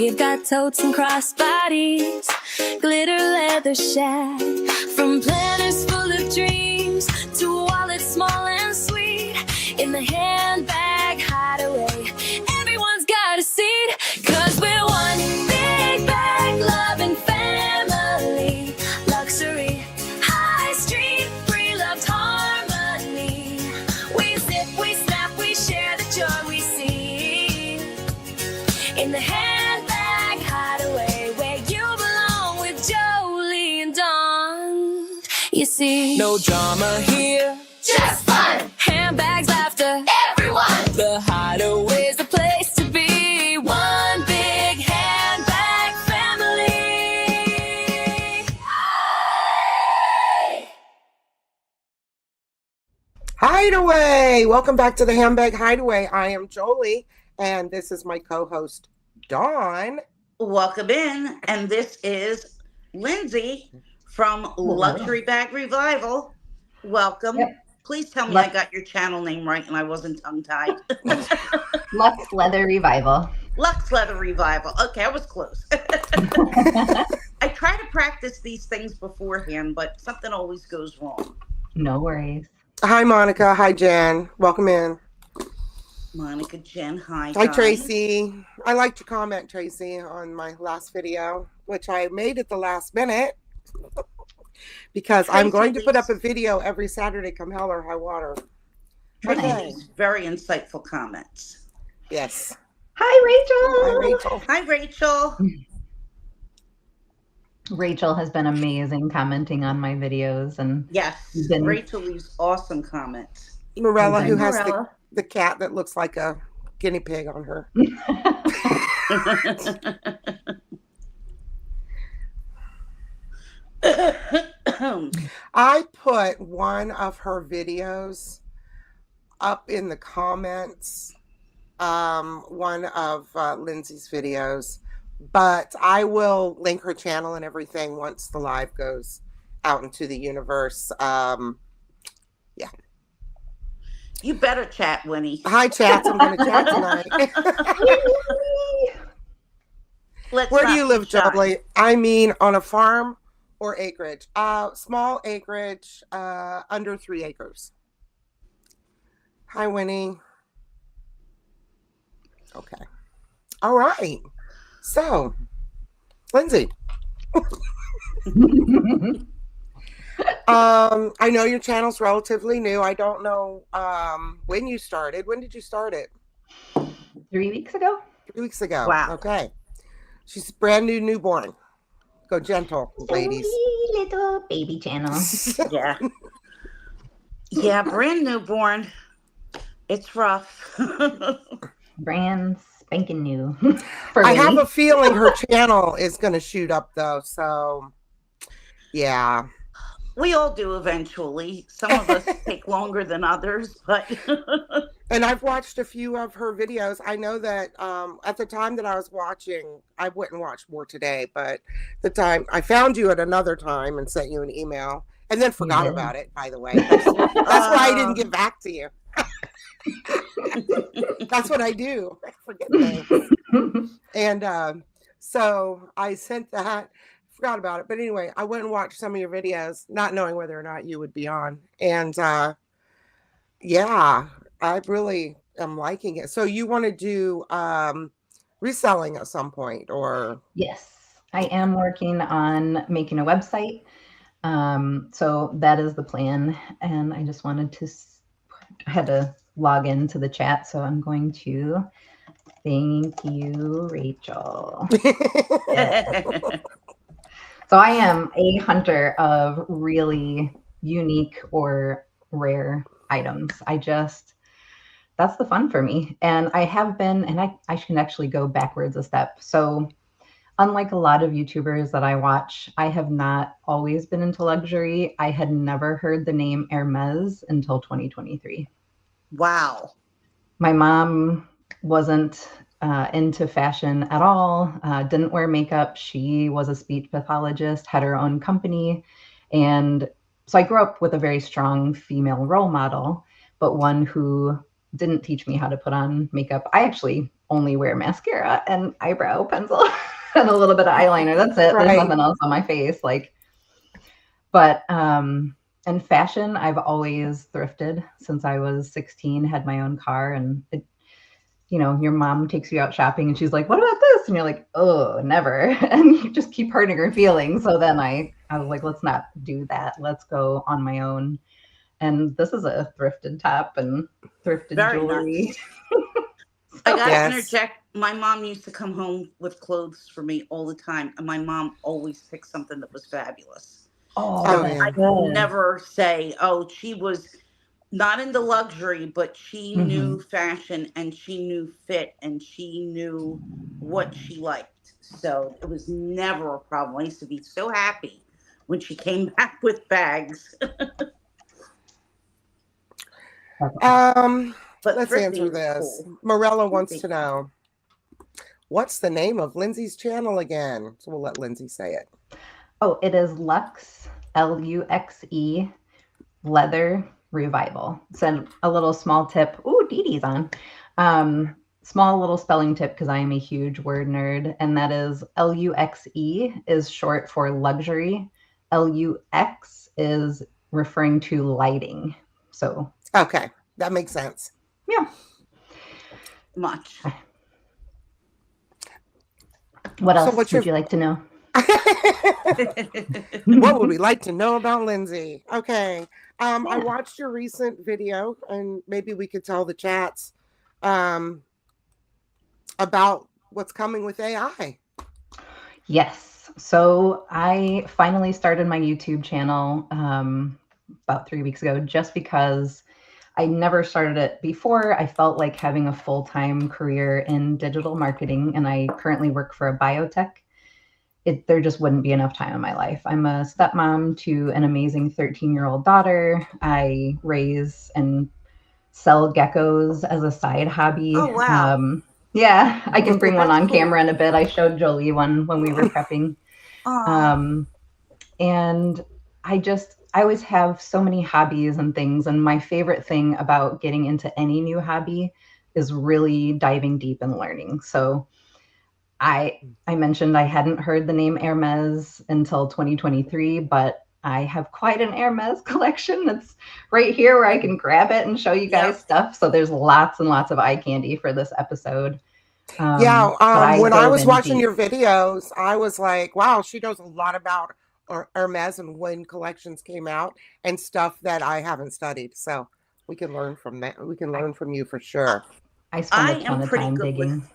We've got totes and crossbodies, glitter leather shag, from planners full of dreams to wallets small and sweet. In the Handbag Hideaway, everyone's got a seat, 'cause we're one big bag, loving family, luxury, high street, pre-loved harmony. We zip, we snap, we share the joy we see. In the Handbag Hideaway, where you belong with Jolie and Dawn. You see, no drama here, just fun. Handbags, laughter, everyone. The Hideaway's the place to be. One big handbag family. Hideaway! Welcome back to the Handbag Hideaway. I am Jolie, and this is my co-host, Dawn. Welcome in, and this is Lindsay from Luxury Bag Revival. Welcome. Yep. Please tell me I got your channel name right and I wasn't tongue-tied. Lux Leather Revival. Lux Leather Revival. Okay, I was close. I try to practice these things beforehand, but something always goes wrong. No worries. Hi, Monica. Hi, Jan. Welcome in. Monica, Jen, hi. Hi, guys. Tracy. I liked your comment, Tracy, on my last video, which I made at the last minute because I'm going to put up a video every Saturday, come hell or high water. Okay. Very insightful comments. Yes. Hi, Rachel. Hi, Rachel. Hi, Rachel. Rachel has been amazing commenting on my videos, and Yes, Then- Rachel leaves awesome comments. Morella, who Hi, has Morella. the cat that looks like a guinea pig on her. I put one of her videos up in the comments, one of Lindsay's videos, but I will link her channel and everything once the live goes out into the universe. You better chat, Winnie. Hi, chats. I'm going to chat tonight. Where do you live, Jolie? I mean, on a farm or acreage? Small acreage, under 3 acres. Hi, Winnie. Okay. All right. So, Lindsay. I know your channel's relatively new. I don't know when you started. When did you start it? 3 weeks ago. 3 weeks ago. Wow. Okay. She's brand new newborn. Go gentle, ladies. Sweet little baby channel. Yeah. Yeah, brand newborn. It's rough. Brand spanking new. For I have me. a feeling her channel is going to shoot up, though. So, yeah. We all do eventually. Some of us take longer than others, but And I've watched a few of her videos. I know that at the time that I was watching, I wouldn't watch more today, but the time I found you at another time and sent you an email and then forgot about it, by the way. That's why I didn't get back to you. That's what I do. I forget things. And so I sent that, forgot about it. But anyway, I went and watched some of your videos, not knowing whether or not you would be on. And yeah, I really am liking it. So you want to do reselling at some point, or? Yes, I am working on making a website. So that is the plan. And I just wanted to, I had to log into the chat. So I'm going to thank you, Rachel. So I am a hunter of really unique or rare items. That's the fun for me. And I have been, and I can actually go backwards a step. So unlike a lot of YouTubers that I watch, I have not always been into luxury. I had never heard the name Hermes until 2023. wow. My mom wasn't into fashion at all, didn't wear makeup. She was a speech pathologist, had her own company. And so I grew up with a very strong female role model, but one who didn't teach me how to put on makeup. I actually only wear mascara and eyebrow pencil and a little bit of eyeliner. That's it. There's Right. nothing else on my face. But in fashion, I've always thrifted since I was 16, had my own car, and your mom takes you out shopping and she's like, what about this? And you're like, oh, never. And you just keep hurting her feelings. So then I was like, let's not do that. Let's go on my own. And this is a thrifted top and thrifted Very jewelry. nice. I got Yes. to interject. My mom used to come home with clothes for me all the time, and my mom always picked something that was fabulous. Oh, So yeah. I could never say, oh, she was not into luxury, but she knew fashion and she knew fit and she knew what she liked. So it was never a problem. I used to be so happy when she came back with bags. But Let's thrifting answer is this. cool. Morella wants to know, what's the name of Lindsay's channel again? So we'll let Lindsay say it. Oh, it is Luxe, Luxe, Leather Revival. Send a little small tip. Ooh, Dee Dee's on. Small little spelling tip because I am a huge word nerd, and that is Luxe is short for luxury. Lux is referring to lighting. So Okay, that makes sense. yeah. Much. What So else what's would your- you like to know? What would we like to know about Lindsay? Okay. I watched your recent video, and maybe we could tell the chats about what's coming with AI. Yes. So I finally started my YouTube channel about 3 weeks ago, just because I never started it before. I felt like having a full-time career in digital marketing, and I currently work for a biotech. There just wouldn't be enough time in my life. I'm a stepmom to an amazing 13-year-old daughter. I raise and sell geckos as a side hobby. Oh, wow. Yeah, I can bring one That's on cool. camera in a bit. I showed Jolie one when we were prepping. And I always have so many hobbies and things. And my favorite thing about getting into any new hobby is really diving deep and learning. So I mentioned I hadn't heard the name Hermes until 2023, but I have quite an Hermes collection that's right here where I can grab it and show you guys stuff. So there's lots and lots of eye candy for this episode. When I was watching your videos, I was like, wow, she knows a lot about Hermes and when collections came out and stuff that I haven't studied. So we can learn from that. We can learn from you for sure. I spend a ton of time digging.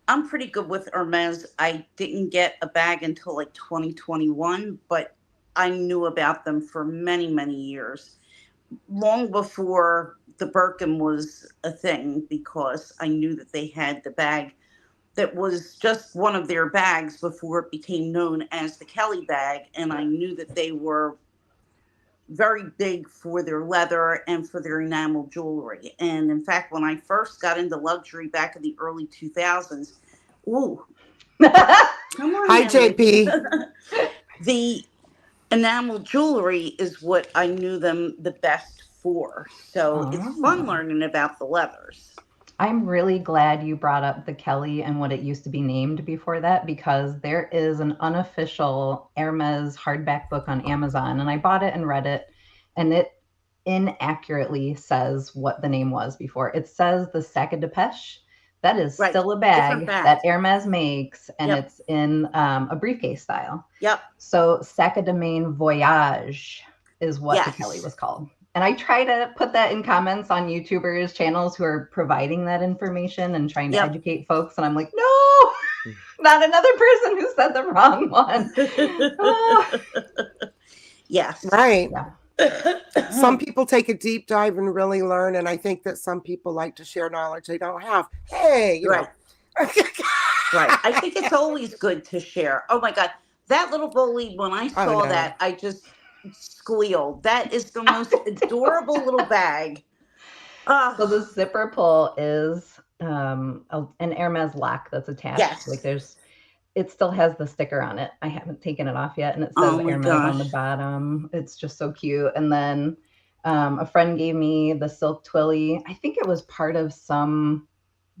I'm pretty good with Hermes. I didn't get a bag until like 2021, but I knew about them for many, many years. Long before the Birkin was a thing, because I knew that they had the bag that was just one of their bags before it became known as the Kelly bag. And I knew that they were very big for their leather and for their enamel jewelry. And in fact, when I first got into luxury back in the early 2000s, ooh, come on, hi, Emily. JP. The enamel jewelry is what I knew them the best for. So it's fun learning about the leathers. I'm really glad you brought up the Kelly and what it used to be named before that, because there is an unofficial Hermes hardback book on Amazon, and I bought it and read it, and it inaccurately says what the name was before. It says the Sac de Pêche. That is still a bag that Hermes makes, and it's in a briefcase style. Yep. So Sac de Main Voyage is what the Kelly was called. And I try to put that in comments on YouTubers' channels who are providing that information and trying to educate folks. And I'm like, no, not another person who said the wrong one. Yes. Right. Yeah. Some people take a deep dive and really learn. And I think that some people like to share knowledge they don't have. Hey, you know. Right. I think it's always good to share. Oh, my God. That little bully, when I saw that, I just squealed. That is the most adorable little bag. So the zipper pull is an Hermes lock that's attached. Yes. Like it still has the sticker on it. I haven't taken it off yet, and it says Hermes on the bottom. It's just so cute. And then A friend gave me the silk twilly. I think it was part of some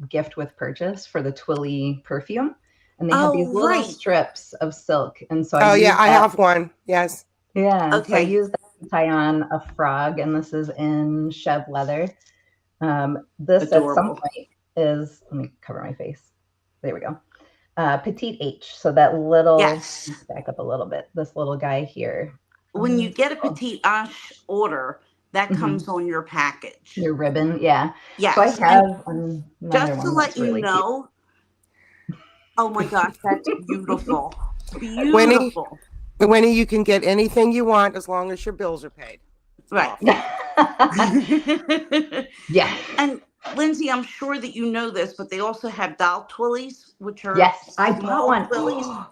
gift with purchase for the twilly perfume. And they had these Oh, little right. strips of silk. And so I Oh yeah, used I that. have one. Yes. Yeah. So I Okay. used that to tie on a frog. And this is in chev leather. This at some Adorable. point is, let me cover my face. There we go. Petite H. So that little, Yes. let's back up a little bit. This little guy here. When you get a Oh, petite H order, that comes on your package. your ribbon. Yeah. Yes. So I And have another just to one let that's you really cute. know, oh my gosh, that's beautiful. Winnie, Beautiful. Winnie, you can get anything you want as long as your bills are paid. It's Right. off. Yeah. And Lindsay, I'm sure that you know this, but they also have doll twillies, which are Yes, I bought small one. twillies.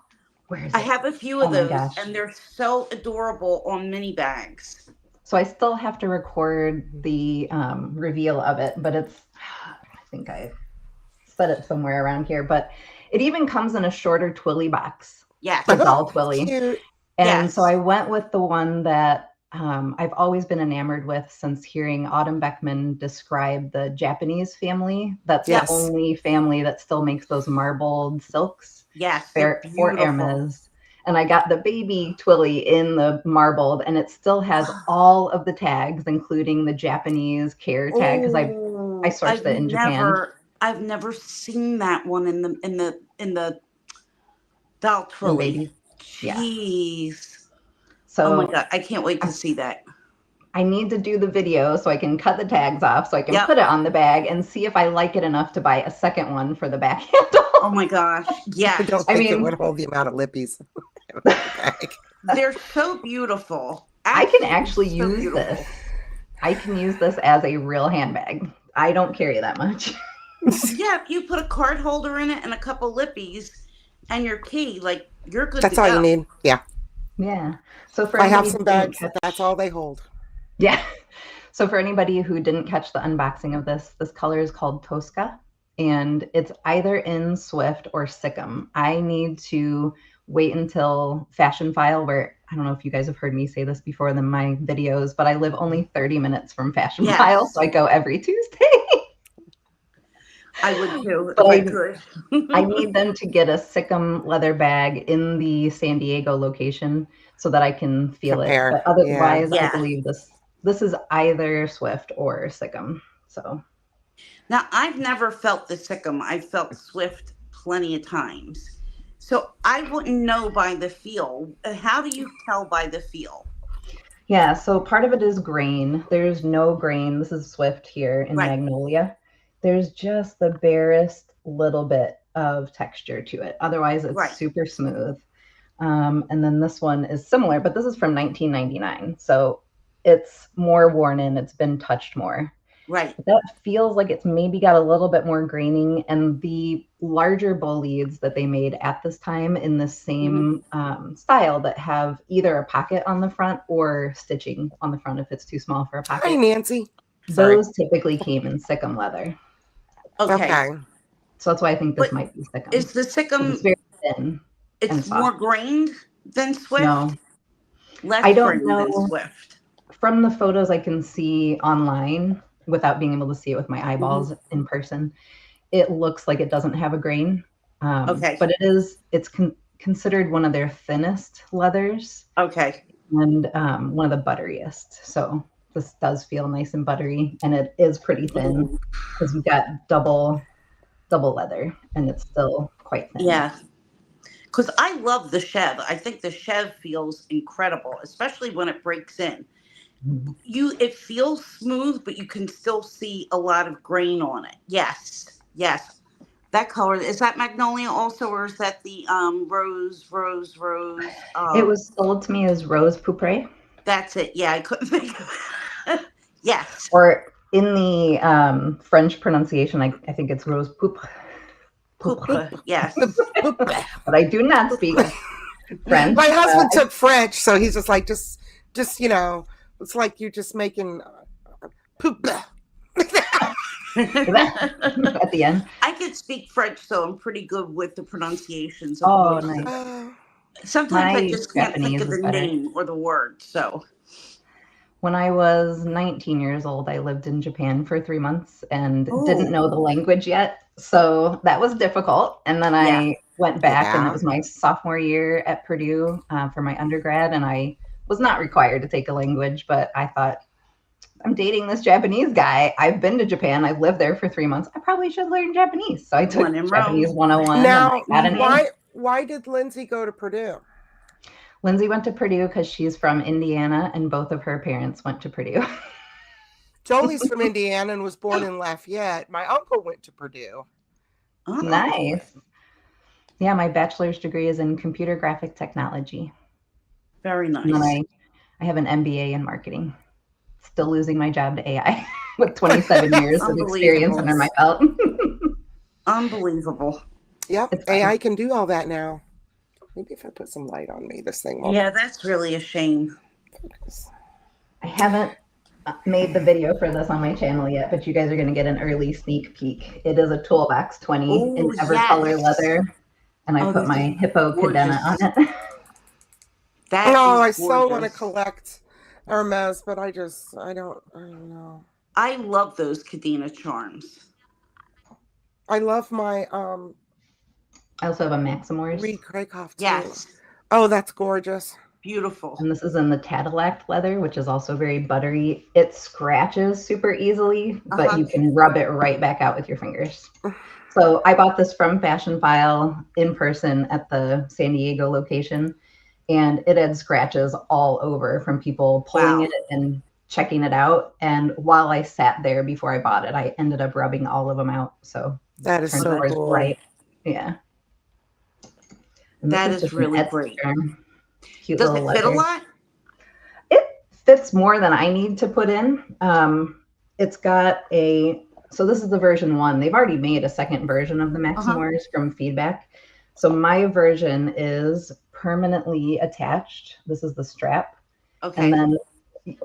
Where is I it? have a few Oh of my those, gosh. and they're so adorable on mini bags. So I still have to record the reveal of it, but it's, I think I set it somewhere around here, but it even comes in a shorter twilly box, Yes. the doll twilly. Cute. And Yes. so I went with the one that I've always been enamored with since hearing Autumn Beckman describe the Japanese family. That's Yes. the only family that still makes those marbled silks Yes. for Beautiful. Hermes. And I got the baby twilly in the marbled, and it still has all of the tags, including the Japanese care tag, because I sourced it in Japan. I've never seen that one in the doll The twilly. baby. Yeah. Jeez. So Oh my god, I can't wait to see that. I need to do the video so I can cut the tags off so I can Yep. put it on the bag and see if I like it enough to buy a second one for the back handle. Oh my gosh. I Yes. don't think it would hold the amount of lippies. They're so beautiful. I can actually so use beautiful. this. I can use this as a real handbag. I don't carry that much. Yeah, if you put a card holder in it and a couple lippies and your key, like you're good That's to all go. you need. Yeah. Yeah. So for I have anybody some who didn't bags, but that's catch- all they hold. Yeah. So for anybody who didn't catch the unboxing of this color is called Tosca, and it's either in Swift or Sikkim. I need to wait until Fashion File, where I don't know if you guys have heard me say this before in my videos, but I live only 30 minutes from Fashion Yes. File, so I go every Tuesday. I would too, But if I could. I need them to get a Sikkim leather bag in the San Diego location so that I can feel Compare. it. But otherwise, Yeah. I believe this is either Swift or Sikkim. So Now, I've never felt the Sikkim. I've felt Swift plenty of times. So I wouldn't know by the feel. How do you tell by the feel? yeah, so part of it is grain. There's no grain. This is Swift here in Right. Magnolia. There's just the barest little bit of texture to it. Otherwise, it's Right. super smooth. And then this one is similar, but this is from 1999. So it's more worn in. It's been touched more. Right. But that feels like it's maybe got a little bit more graining, and the larger bow leads that they made at this time in the same style that have either a pocket on the front or stitching on the front if it's too small for a Hi, pocket. Nancy. Sorry. Those typically came in Sikkim leather. Okay. So that's why I think this But might be Sikkim. Is the Sikkim, It's very thin. and it's soft. more grained than Swift? No. Less I don't grained know. than Swift. From the photos I can see online, without being able to see it with my eyeballs in person, it looks like it doesn't have a grain. Okay. But it's considered one of their thinnest leathers Okay. and one of the butteriest. So this does feel nice and buttery, and it is pretty thin because you've got double leather, and it's still quite thin. Yeah. Because I love the chev. I think the chev feels incredible, especially when it breaks in. It feels smooth, but you can still see a lot of grain on it. Yes. That color, is that magnolia also, or is that the rose? It was sold to me as rose poupre. That's it. Yeah, I couldn't think of it. Yes. Or in the French pronunciation, I think it's rose poupe. Poupre. Yes. But I do not speak French. My husband took French, so he's just like, just it's like you're just making poop. At the end. I can speak French, so I'm pretty good with the pronunciations. Oh, most. nice. Sometimes I My just can't think Japanese of the is better. name or the word. So When I was 19 years old, I lived in Japan for 3 months and didn't Oh, know the language yet. So that was difficult. And then yeah. I went back, and it Yeah. was my sophomore year at Purdue for my undergrad. And I was not required to take a language, but I thought, I'm dating this Japanese guy. I've been to Japan. I've lived there for 3 months. I probably should learn Japanese. So I took When in Japanese Rome. 101 and Now, I got an A. why did Lindsay go to Purdue? Lindsay went to Purdue because she's from Indiana, and both of her parents went to Purdue. Jolie's from Indiana and was born in Lafayette. My uncle went to Purdue. Oh, Nice. Yeah, my bachelor's degree is in computer graphic technology. very And then nice. I have an MBA in marketing. Still losing my job to AI with 27 years of experience Unbelievable. under my belt. Unbelievable. Yep, It's fine. AI can do all that now. Maybe if I put some light on me, this thing will Yeah, that's really a shame. focus. I haven't made the video for this on my channel yet, but you guys are going to get an early sneak peek. It is a Toolbox 20 in Oh, Evercolor yes. leather, and I Oh, put these my are hippo cadena on gorgeous. it. That No, I is so want to gorgeous. collect Hermes, but I don't know. I love those Cadena charms. I love my I also have a Maximore's, Reed Craycoff too. Yes, Oh, that's gorgeous. beautiful. and this is in the Tadillac leather, which is also very buttery. It scratches super easily, but Uh-huh. you can rub it right back out with your fingers. So I bought this from Fashion File in person at the San Diego location, and it had scratches all over from people pulling Wow. it and checking it out. And while I sat there before I bought it, I ended up rubbing all of them out. So That is turned so out it's cool. bright. Yeah. And That this is just an really Etsy great. charm. Cute Does little it fit a leather. lot? It fits more than I need to put in. It's got so this is the version 1. They've already made a second version of the Maximore's from feedback. So my version is permanently attached. This is the strap. Okay. And then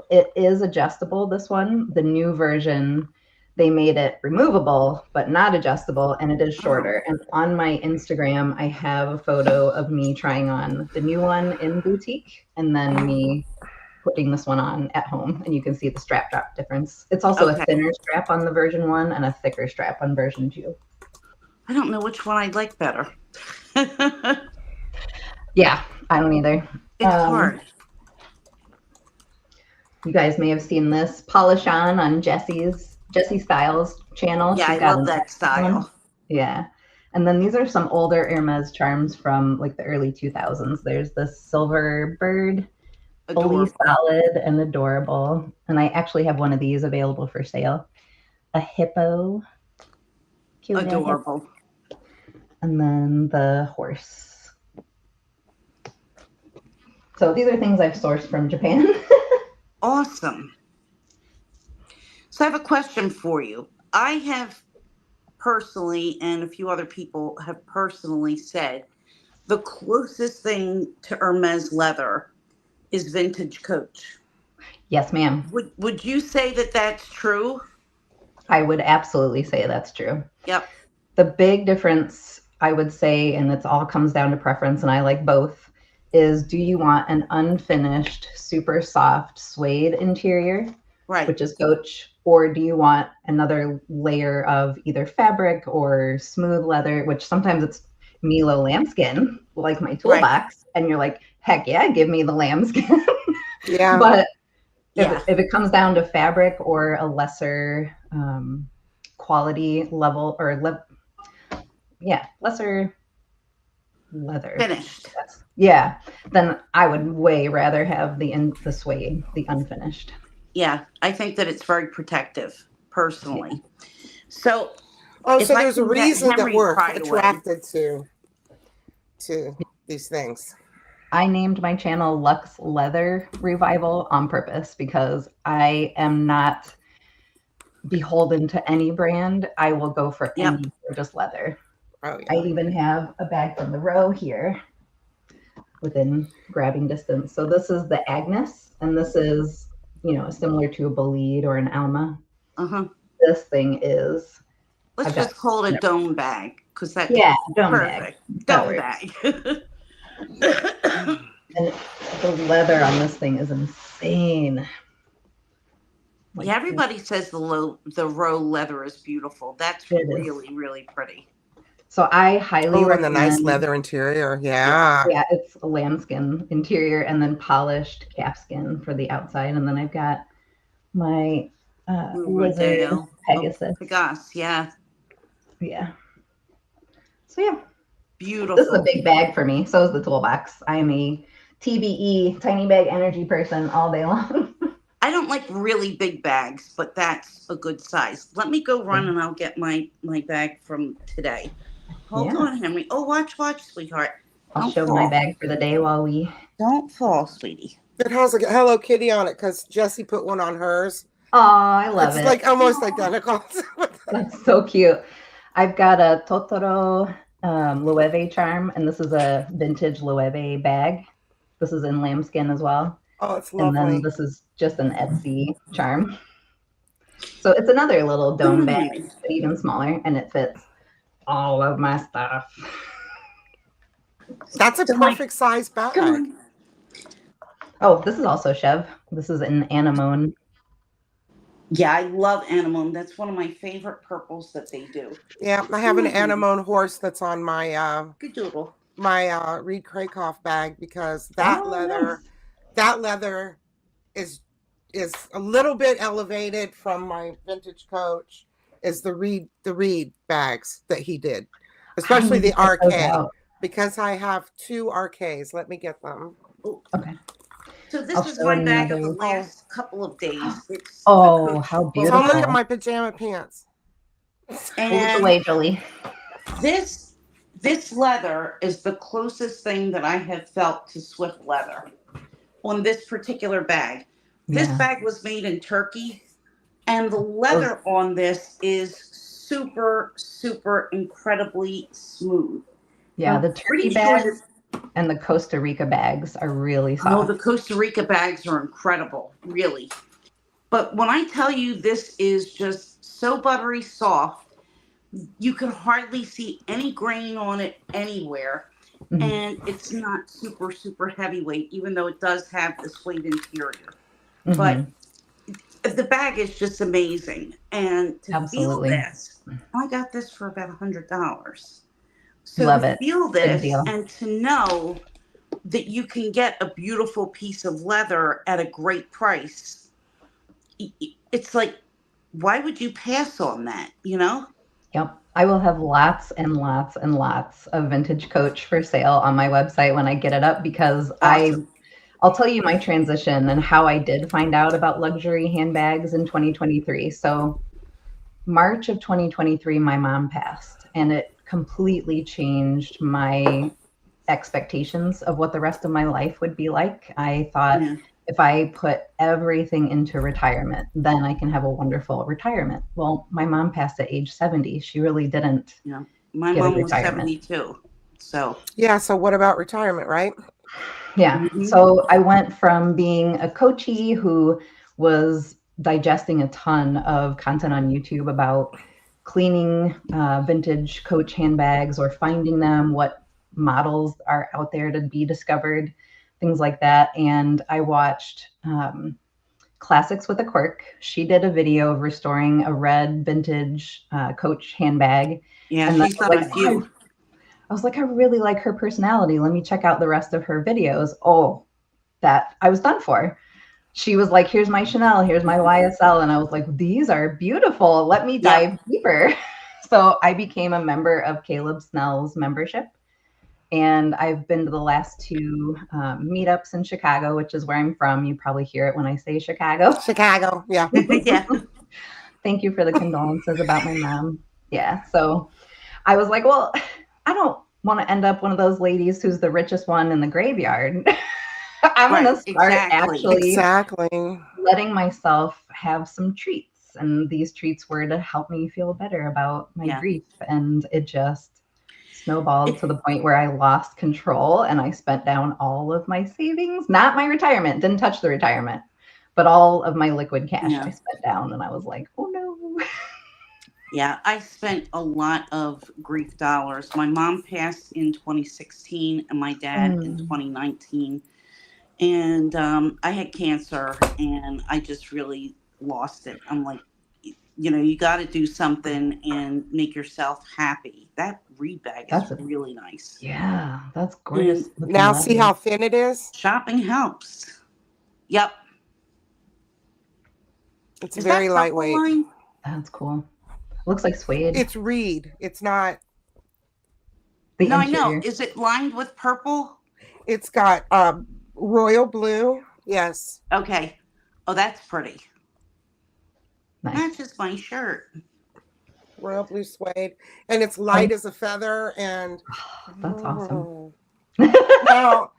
it is adjustable, this one. The new version, they made it removable, but not adjustable, and it is shorter. And on my Instagram, I have a photo of me trying on the new one in boutique, and then me putting this one on at home, and you can see the strap drop difference. It's also Okay. a thinner strap on the version 1 and a thicker strap on version 2. I don't know which one I'd like better. Yeah, I don't either. It's hard. You guys may have seen this Polish on Jessie Styles channel. Yeah, She's I got love an that X style. one. Yeah. And then these are some older Hermes charms from like the early 2000s. There's this silver bird, fully Adorable. solid and adorable. And I actually have one of these available for sale. A hippo. Cute little hippo. Adorable. And then the horse. So these are things I've sourced from Japan. Awesome. So I have a question for you. I have personally, and a few other people have personally said, the closest thing to Hermes leather is vintage Coach. Yes, ma'am. Would you say that that's true? I would absolutely say that's true. Yep. The big difference, I would say, and it all comes down to preference, and I like both, is do you want an unfinished, super soft suede interior, Right. which is Coach, or do you want another layer of either fabric or smooth leather, which sometimes it's Milo lambskin, like my toolbox, and you're like, heck yeah, give me the lambskin. Yeah. But Yeah. if it comes down to fabric or a lesser quality level or lesser leather Finished. yeah, then I would way rather have the suede, the unfinished. Yeah. I think that it's very protective, personally. So Oh, if so I there's a can get reason that Henry we're Hideaway- attracted to these things. I named my channel Lux Leather Revival on purpose because I am not beholden to any brand. I will go for any gorgeous leather. Oh I yeah. even have a bag from the row here within grabbing distance. So this is the Agnes, and this is, similar to a Bolide or an Alma. Uh-huh. This thing is, Let's I've got- just call it a dome bag, because that's dome bag. perfect. That Dome works. bag. And the leather on this thing is insane. Like, Yeah, everybody says the row leather is beautiful. That's it is. really, really pretty. So I highly Oh, and the nice recommend. leather interior. Yeah. Yeah, it's a lambskin interior and then polished calfskin for the outside. And then I've got my lizard Rodeo. Oh, Pegasus. Pegasus, yeah. Yeah. So yeah, this is a Beautiful. big bag for me. So is the toolbox. I am a TBE, tiny bag energy person all day long. I don't like really big bags, but that's a good size. Let me go run and I'll get my bag from today. Hold Yeah. on, Henry. Oh, watch, sweetheart. I'll Don't show fall. my bag for the day while we. Don't fall, sweetie. It has a Hello Kitty on it because Jessie put one on hers. Oh, I love It's it. like almost identical. That's so cute. I've got a Totoro Loewe charm, and this is a vintage Loewe bag. This is in lambskin as well. Oh, it's And then lovely. this is just an Etsy charm. So it's another little dome bag, but even smaller, and it fits all of my stuff. That's a perfect size bag. Come on. Oh, this is also Chev. This is an anemone. Yeah, I love anemone. That's one of my favorite purples that they do. Yeah, I have an anemone horse that's on my Good doodle. my Reed Krakoff bag because that leather is a little bit elevated from my vintage Coach. Is the Reed bags that he did, especially the RK, because I have 2 RKs. Let me get them. Okay. So this is my bag of the last couple of days. Oh, how beautiful! So look at my pajama pants. And away, Jolie. This leather is the closest thing that I have felt to Swift leather on this particular bag. This bag was made in Turkey, and the leather on this is super, super incredibly smooth. Yeah, the Turkey bags and the Costa Rica bags are really soft. Oh, the Costa Rica bags are incredible, really. But when I tell you this is just so buttery soft, you can hardly see any grain on it anywhere. Mm-hmm. And it's not super, super heavyweight, even though it does have the suede interior. Mm-hmm. But the bag is just amazing. And to feel this, I got this for about $100. So love to it. feel this and to know that you can get a beautiful piece of leather at a great price, it's like, why would you pass on that, you know? Yep. I will have lots and lots and lots of vintage Coach for sale on my website when I get it up because I'll tell you my transition and how I did find out about luxury handbags in 2023. So March of 2023, my mom passed, and it completely changed my expectations of what the rest of my life would be like. I thought if I put everything into retirement, then I can have a wonderful retirement. Well, my mom passed at age 70. She really didn't. Yeah. My mom was 72. So yeah. So what about retirement, right? Yeah. Mm-hmm. So I went from being a coachee who was digesting a ton of content on YouTube about cleaning vintage Coach handbags or finding them, what models are out there to be discovered, things like that. And I watched Classics with a Quirk. She did a video of restoring a red vintage Coach handbag. Yeah, and she's done a few. I was like, I really like her personality. Let me check out the rest of her videos. Oh, that I was done for. She was like, here's my Chanel, here's my YSL. And I was like, these are beautiful. Let me dive deeper. So I became a member of Caleb Snell's membership. And I've been to the last 2 meetups in Chicago, which is where I'm from. You probably hear it when I say Chicago. Chicago, yeah. Yeah. Thank you for the condolences about my mom. Yeah. So I was like, well, I don't want to end up one of those ladies who's the richest one in the graveyard. I'm going to start actually letting myself have some treats. And these treats were to help me feel better about my grief. And it just snowballed to the point where I lost control and I spent down all of my savings, not my retirement, didn't touch the retirement, but all of my liquid cash I spent down. And I was like, oh no. Yeah, I spent a lot of grief dollars. My mom passed in 2016 and my dad in 2019. And I had cancer and I just really lost it. I'm like, you know, you got to do something and make yourself happy. That reed bag is really nice. Yeah, that's gorgeous. Now see how thin it is? Shopping helps. Yep. It's very lightweight. Line? That's cool. Looks like suede. It's reed. It's not. The no, interior. I know. Is it lined with purple? It's got royal blue. Yes. Okay. Oh, that's pretty. Nice. Matches my shirt. Royal blue suede. And it's light as a feather. And that's awesome. Now,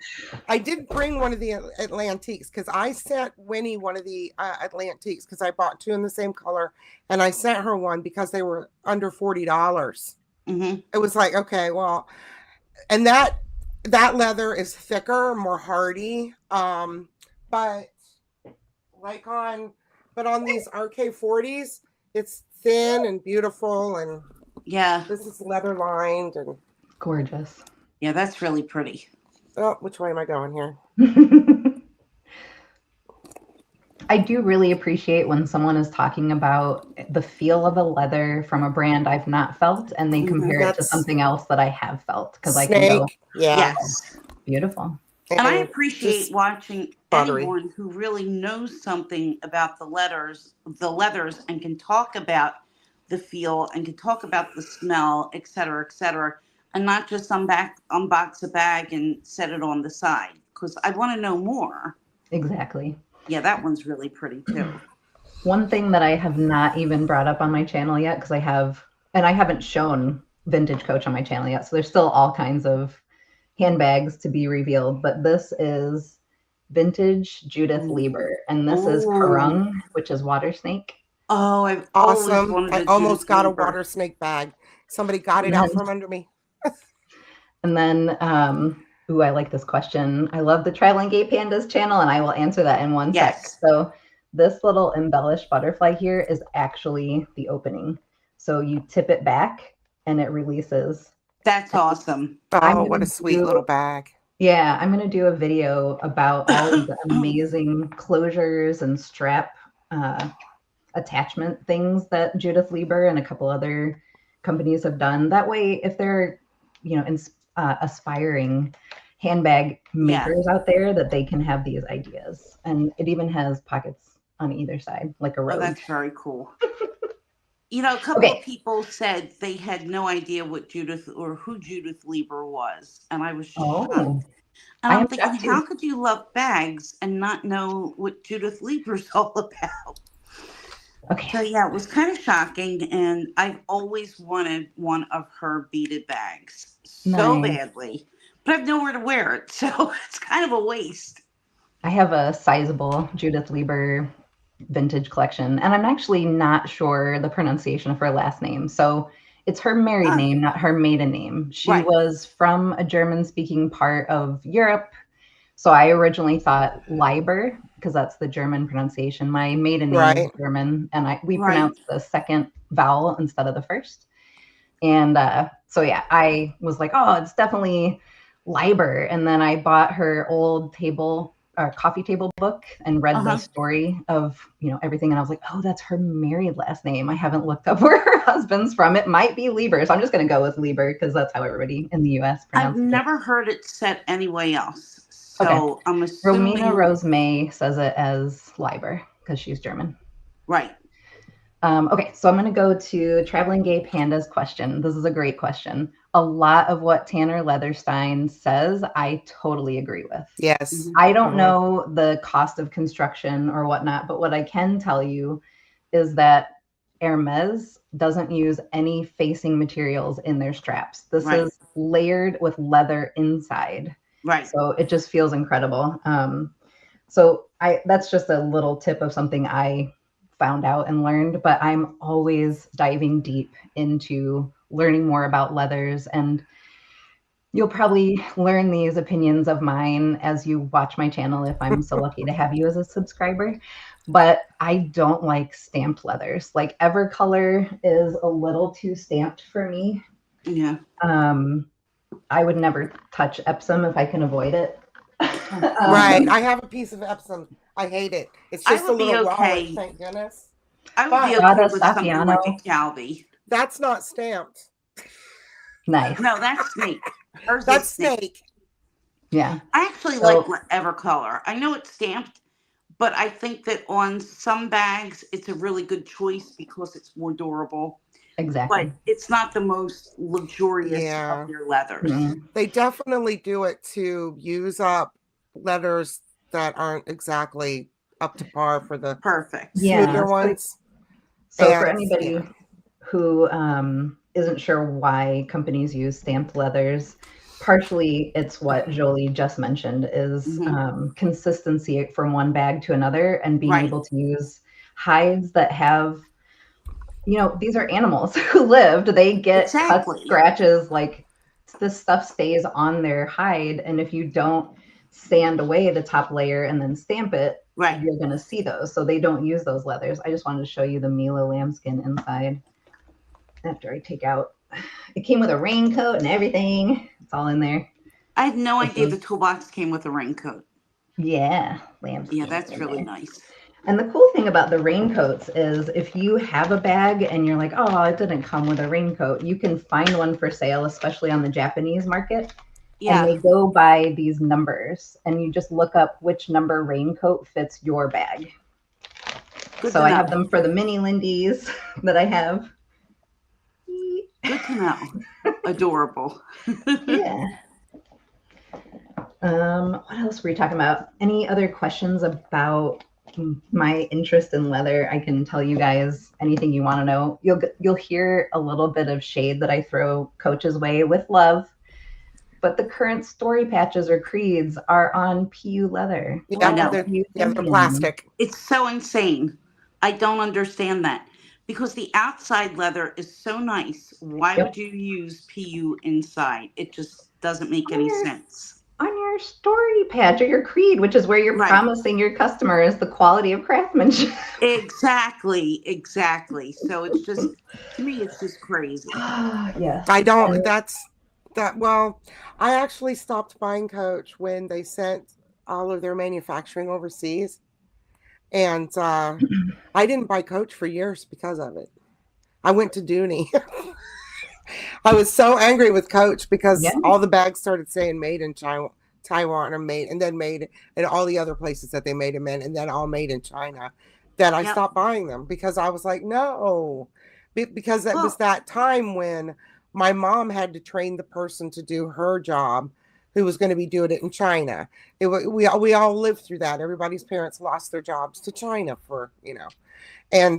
I did bring one of the Atlantiques because I sent Winnie one of the Atlantiques because I bought two in the same color. And I sent her one because they were under $40. Mm-hmm. It was like, okay, well, and that leather is thicker, more hardy. But like on these RK40s, it's thin and beautiful, and yeah, this is leather lined and gorgeous. Yeah, that's really pretty. Oh, which way am I going here? I do really appreciate when someone is talking about the feel of a leather from a brand I've not felt, and they compare it to something else that I have felt, because I can go, yes, beautiful. And I appreciate watching anyone who really knows something about the leathers, and can talk about the feel and can talk about the smell, et cetera, and not just unbox a bag and set it on the side, because I want to know more. Exactly. Yeah, that one's really pretty too. One thing that I have not even brought up on my channel yet, because I haven't shown Vintage Coach on my channel yet, so there's still all kinds of handbags to be revealed, but this is Vintage Judith Lieber, and this is Karung, which is water snake. Oh, I've awesome. I almost got a water snake bag. Somebody got it out from under me. And then, I like this question. I love the Traveling Gay Pandas channel, and I will answer that in one sec. So this little embellished butterfly here is actually the opening. So you tip it back and it releases. That's awesome. Oh, what a sweet little bag. Yeah, I'm going to do a video about all of the amazing closures and strap attachment things that Judith Lieber and a couple other companies have done. That way, if they're, aspiring handbag makers out there, that they can have these ideas. And it even has pockets on either side, like a rose. Oh, that's very cool. A couple of people said they had no idea what who Judith Lieber was. And I was just shocked. And I'm thinking, how could you love bags and not know what Judith Lieber's all about? Okay. So yeah, it was kind of shocking. And I've always wanted one of her beaded bags so badly, but I have nowhere to wear it. So it's kind of a waste. I have a sizable Judith Lieber vintage collection, and I'm actually not sure the pronunciation of her last name. So it's her married name, not her maiden name. She was from a German-speaking part of Europe. So I originally thought Leiber, because that's the German pronunciation. My maiden name is German, and we pronounce the second vowel instead of the first. And so yeah, I was like, oh, it's definitely Leiber. And then I bought her old coffee table book and read the story of, everything. And I was like, oh, that's her married last name. I haven't looked up where her husband's from. It might be Lieber. So I'm just going to go with Lieber because that's how everybody in the US pronounces it. I've never heard it said anyway else. So I'm assuming Romina Rose May says it as Leiber because she's German. Right. Okay, so I'm going to go to Traveling Gay Panda's question. This is a great question. A lot of what Tanner Leatherstein says, I totally agree with. Yes. I don't know the cost of construction or whatnot, but what I can tell you is that Hermes doesn't use any facing materials in their straps. This is layered with leather inside. Right. So it just feels incredible. So that's just a little tip of something I found out and learned, but I'm always diving deep into learning more about leathers, and you'll probably learn these opinions of mine as you watch my channel if I'm so lucky to have you as a subscriber. But I don't like stamped leathers. Like Evercolor is a little too stamped for me. Yeah. I would never touch Epsom if I can avoid it. Right. I have a piece of Epsom. I hate it. It's I just a would be little wallet, okay. thank goodness. I would be But okay Prada with something like a Saffiano. Calvi. that's not stamped. Nice. No, that's snake. Hers That's is snake. snake. Yeah. I actually So- like Evercolor. I know it's stamped, but I think that on some bags it's a really good choice because it's more durable. Exactly. But it's not the most luxurious Yeah. of their leathers. Mhm. They definitely do it to use up leathers that aren't exactly up to par for the Perfect. Yeah. smoother ones. So for And, anybody yeah. who isn't sure why companies use stamped leathers, partially it's what Jolie just mentioned is consistency from one bag to another and being Right. able to use hides that have, you know, these are animals who lived. They get cuts, Exactly. scratches, like this stuff stays on their hide. And if you don't sand away the top layer and then stamp it, Right. you're going to see those. So they don't use those leathers. I just wanted to show you the Mila lambskin inside after I take out. It came with a raincoat and everything. It's all in there. I had no This idea is- the toolbox came with a raincoat. Yeah, lambskin. Yeah, that's in really there. nice. And the cool thing about the raincoats is if you have a bag and you're like, oh, it didn't come with a raincoat, you can find one for sale, especially on the Japanese market. Yeah. And they go by these numbers and you just look up which number raincoat fits your bag. Good So to I know. have them for the mini Lindy's that I have. Good to know. Adorable. Yeah. What else were we talking about? Any other questions about my interest in leather? I can tell you guys anything you want to know. You'll hear a little bit of shade that I throw Coach's way with love, but the current story patches or creeds are on PU leather. Yeah, I know. they're plastic. It's so insane. I don't understand that. Because the outside leather is so nice. Why Yep. would you use PU inside? It just doesn't make any sense. On your story patch or your creed, which is where you're Right. promising your customers the quality of craftsmanship. Exactly. So it's just, to me, it's just crazy. Yes. I don't, well, I actually stopped buying Coach when they sent all of their manufacturing overseas. And I didn't buy Coach for years because of it. I went to Dooney. I was so angry with Coach because all the bags started saying made in Taiwan or made, and then made in all the other places that they made them in, and then all made in China, that I stopped buying them because I was like, no, because that was that time when my mom had to train the person to do her job who was going to be doing it in China. We all lived through that. Everybody's parents lost their jobs to China for, and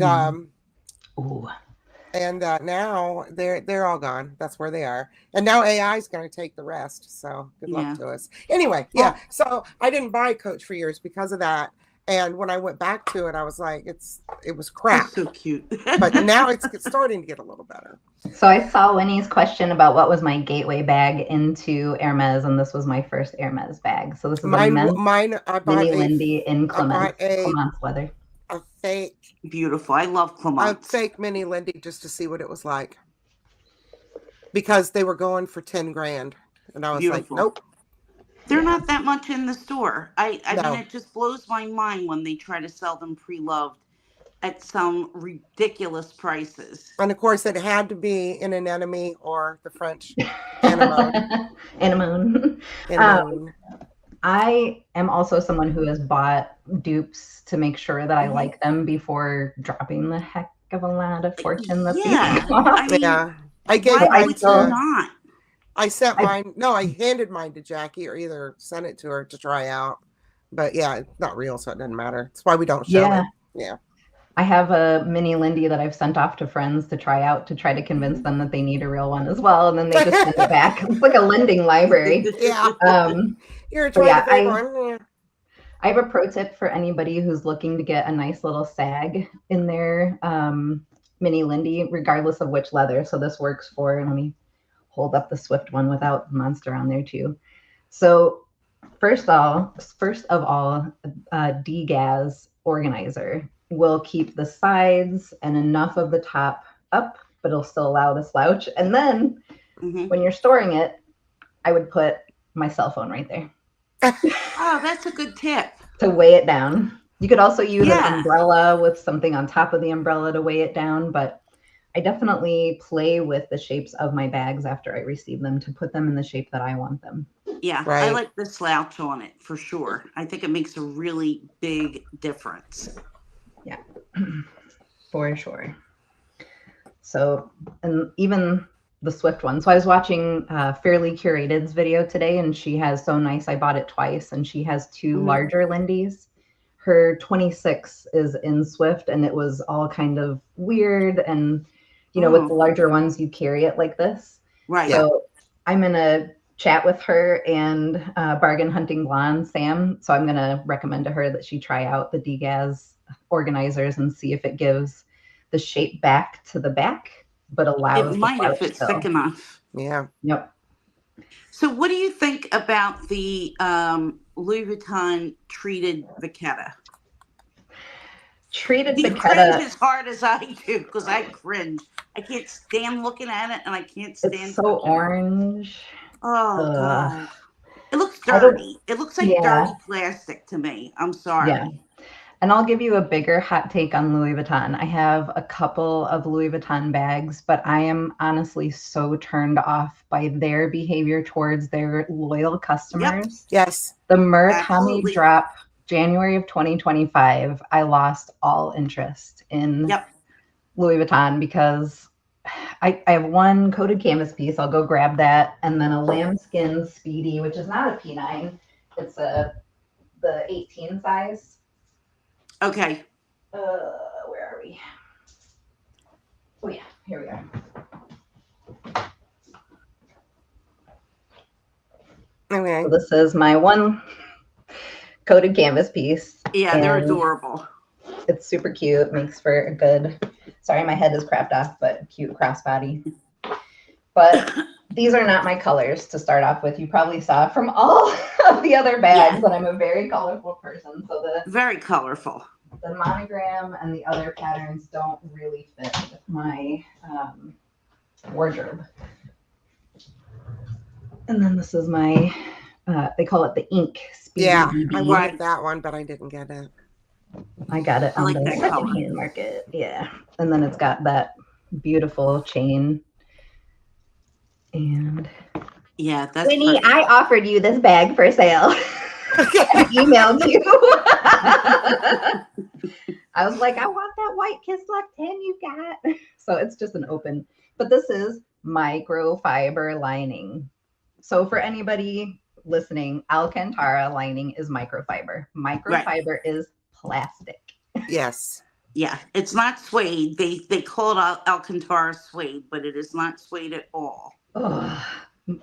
and now they're all gone. That's where they are. And now AI is going to take the rest. So good luck to us. Anyway, so I didn't buy Coach for years because of that. And when I went back to it, I was like, it was crap. That's so cute. But now it's starting to get a little better. So I saw Winnie's question about what was my gateway bag into Hermes, and this was my first Hermes bag. So this is mine. I bought Mini Lindy in Clements leather. A fake. Beautiful. I love Clements. A fake Mini Lindy just to see what it was like. Because they were going for 10 grand. And I was like, nope. They're not that much in the store. I mean, it just blows my mind when they try to sell them pre-loved at some ridiculous prices. And of course, it had to be in an enemy or the French anemone. Anemone. I am also someone who has bought dupes to make sure that I like them before dropping the heck of a lot of fortune. That's I gave mine to I sent mine. No, I handed mine to Jackie, or either sent it to her to try out. But yeah, it's not real, so it doesn't matter. That's why we don't show it. Yeah. I have a Mini Lindy that I've sent off to friends to try out, to try to convince them that they need a real one as well, and then they just send it back. It's like a lending library. You're trying to pick one. I have a pro tip for anybody who's looking to get a nice little sag in their Mini Lindy, regardless of which leather. So this works for, let me hold up the Swift one without Monster on there too. So first of all, DGAZ organizer will keep the sides and enough of the top up, but it'll still allow the slouch. And then when you're storing it, I would put my cell phone right there. Oh, that's a good tip. to weigh it down. You could also use an Yeah. umbrella with something on top of the umbrella to weigh it down, but I definitely play with the shapes of my bags after I receive them to put them in the shape that I want them. Yeah, I Right. like the slouch on it for sure. I think it makes a really big difference. Yeah, for sure. So, and even the Swift one. So I was watching Fairly Curated's video today, and she has So Nice, I bought it twice, and she has two Mhm. larger Lindy's. Her 26 is in Swift, and it was all kind of weird. And, you know, with the Oh, larger ones, you carry it like this. right. Yeah. So I'm going to chat with her and Bargain Hunting Blonde, Sam. So I'm going to recommend to her that she try out the DGAZ organizers and see if it gives the shape back to the back, but It allows the might if slouch it's thick still. enough. Yeah. Yep. So, what do you think about the Louis Vuitton treated Vachetta? Treated Do you cringe Vachetta, as hard as I do? Because I cringe. I can't stand looking at it, and I can't it's stand so touching it. orange. Oh Ugh. God, it looks I don't, dirty. It looks like yeah, dirty plastic to me. I'm yeah. sorry. And I'll give you a bigger hot take on Louis Vuitton. I have a couple of Louis Vuitton bags, but I am honestly so turned off by their behavior towards their loyal Yep, customers. Yes. The Murakami absolutely. drop, January of 2025, I lost all interest in Yep. Louis Vuitton because I have one coated canvas piece. I'll go grab that. And then a lambskin Speedy, which is not a P9. It's the 18 size. Okay. Where are we? Oh yeah, here we are. Okay. So this is my one coated canvas piece. Yeah, they're And adorable. it's super cute. Makes for a good, sorry, my head is crapped off, but cute crossbody. But these are not my colors to start off with. You probably saw from all of the other bags that I'm a very colorful person. So Very colorful. the monogram and the other patterns don't really fit with my wardrobe. And then this is my, they call it the ink Speedy Yeah. BB. I wanted that one, but I didn't get it. I got it I on like the that color. secondhand market. Yeah. And then it's got that beautiful chain. And Yeah, that's Winnie, perfect. I offered you this bag for sale. I emailed you. I was like, I want that white Kiss Lock 10 you got. So it's just an open, but this is microfiber lining. So for anybody listening, Alcantara lining is microfiber. Microfiber is plastic. Yes. Yeah, it's not suede. They call it Alcantara suede, but it is not suede at all. Ugh.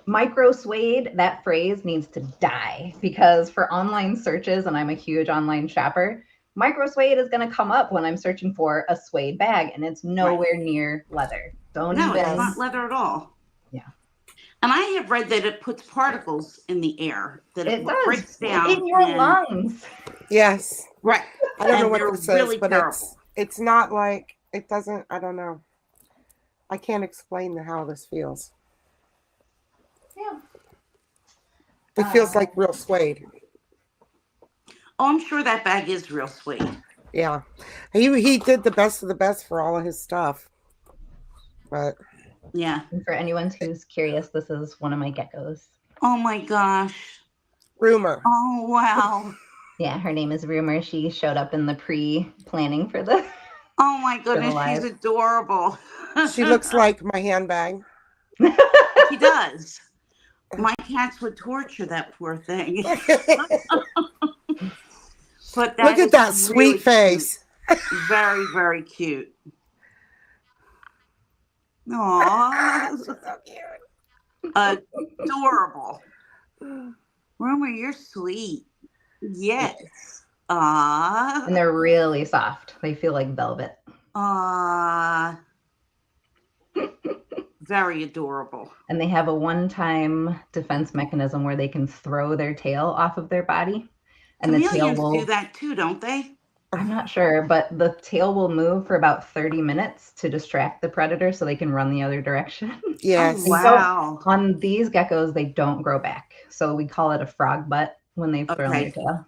Micro suede, that phrase needs to die because for online searches, and I'm a huge online shopper, micro suede is going to come up when I'm searching for a suede bag, and it's nowhere near leather. Don't No, even. it's not leather at all. Yeah. And I have read that it puts particles in the air, that It does. breaks down In your and- lungs. Yes. Right. I don't know And what they're this is, really but terrible. it's not like it doesn't. I don't know. I can't explain how this feels. Yeah. It feels like real suede. Oh, I'm sure that bag is real suede. Yeah, he did the best of the best for all of his stuff. But Yeah. And for anyone who's curious, this is one of my geckos. Oh my gosh. Rumor. Oh wow. Yeah, her name is Rumor. She showed up in the pre-planning for the. Oh my goodness, live. she's adorable. She looks like my handbag. She does. My cats would torture that poor thing. But Look at that sweet face. Cute. Very, very cute. Aww. So cute. Adorable. Rumor, you're sweet. Yes. Ah. And they're really soft. They feel like velvet. Very adorable. And they have a one-time defense mechanism where they can throw their tail off of their body. And the tail Chameleons will do that too, don't they? I'm not sure, but the tail will move for about 30 minutes to distract the predator so they can run the other direction. Yes. Oh, wow. On these geckos, they don't grow back. So we call it a frog butt. when they've thrown Okay. their tail.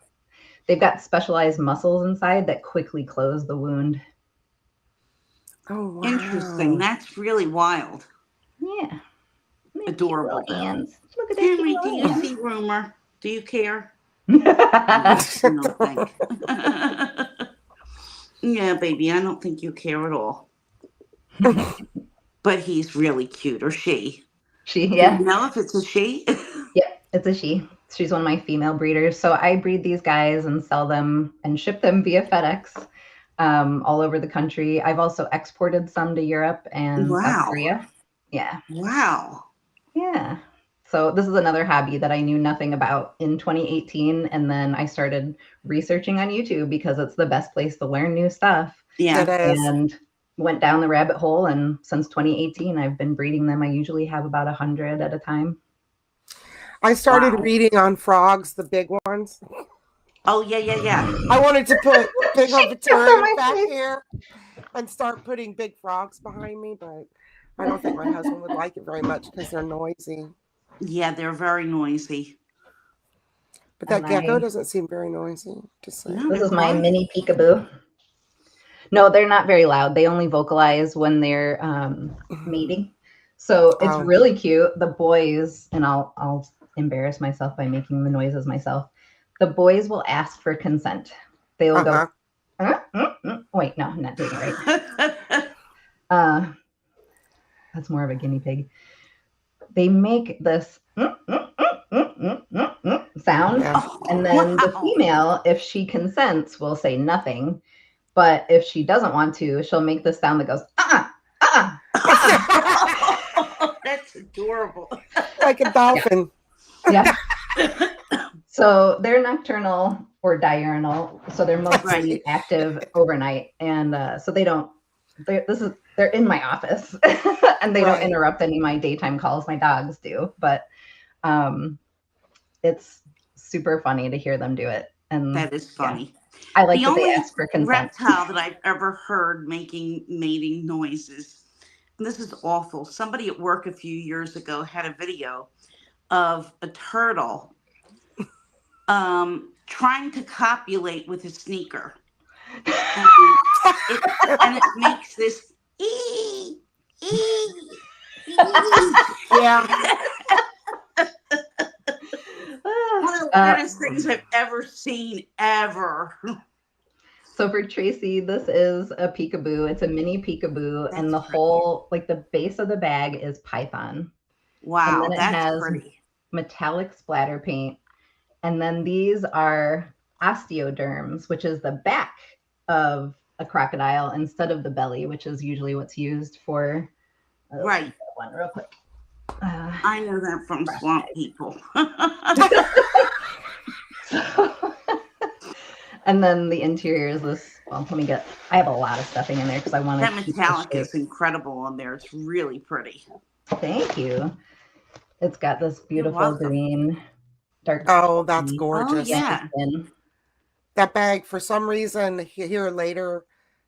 They've got specialized muscles inside that quickly close the wound. Oh, wow. Interesting. That's really wild. Yeah. Adorable. Cute little hands. Look at that Henry, cute do little you hand. see rumor? Do you care? Hands. No, thank. Yeah, baby, I don't think you care at all. But he's really cute, or she. She, Do yeah. you know if it's a she? Yep, it's a she. She's one of my female breeders. So I breed these guys and sell them and ship them via FedEx all over the country. I've also exported some to Europe and South Wow. Korea. Yeah. Wow. Yeah. So this is another hobby that I knew nothing about in 2018. And then I started researching on YouTube because it's the best place to learn new stuff. It Yeah. is. And went down the rabbit hole. And since 2018, I've been breeding them. I usually have about 100 at a time. I started Wow. reading on frogs, the big ones. Oh, yeah. I wanted to put big on Victoria my back face. here and start putting big frogs behind me, but I don't think my husband would like it very much because they're noisy. Yeah, they're very noisy. But that And gecko I- doesn't seem very noisy. Just saying. No, This they're is my quiet. mini peekaboo. No, they're not very loud. They only vocalize when they're mating. So it's Oh. really cute. The boys, and I'll embarrass myself by making the noises myself. The boys will ask for consent. They will go, wait, no, I'm not doing it right. That's more of a guinea pig. They make this sound, Yeah. and then the Wow. female, if she consents, will say nothing. But if she doesn't want to, she'll make this sound that goes, That's adorable. Like a dolphin. Yeah. So they're nocturnal or diurnal. So they're mostly Right. active overnight. And so they don't, they're in my office and they don't Right. interrupt any of my daytime calls. My dogs do, but it's super funny to hear them do it. And That is funny. I like The that they only ask for consent. reptile that I've ever heard making mating noises, and this is awful. Somebody at work a few years ago had a video of a turtle trying to copulate with a sneaker. And it makes this ee, ee, ee. Yeah. One of the weirdest things I've ever seen, ever. So for Tracy, this is a peekaboo. It's a mini peekaboo, and the That's pretty. whole, like the base of the bag is python. Wow, And then it that's has pretty. metallic splatter paint. And then these are osteoderms, which is the back of a crocodile instead of the belly, which is usually what's used for. Right. One real quick. I know that from swamp people. And then the interior is this. Well, let me get. I have a lot of stuffing in there because I want That to keep metallic the is incredible on there. It's really pretty. shape. Thank you. It's got this beautiful welcome. green, dark. Oh, that's green gorgeous. Oh, yeah. skin. That bag, for some reason, here later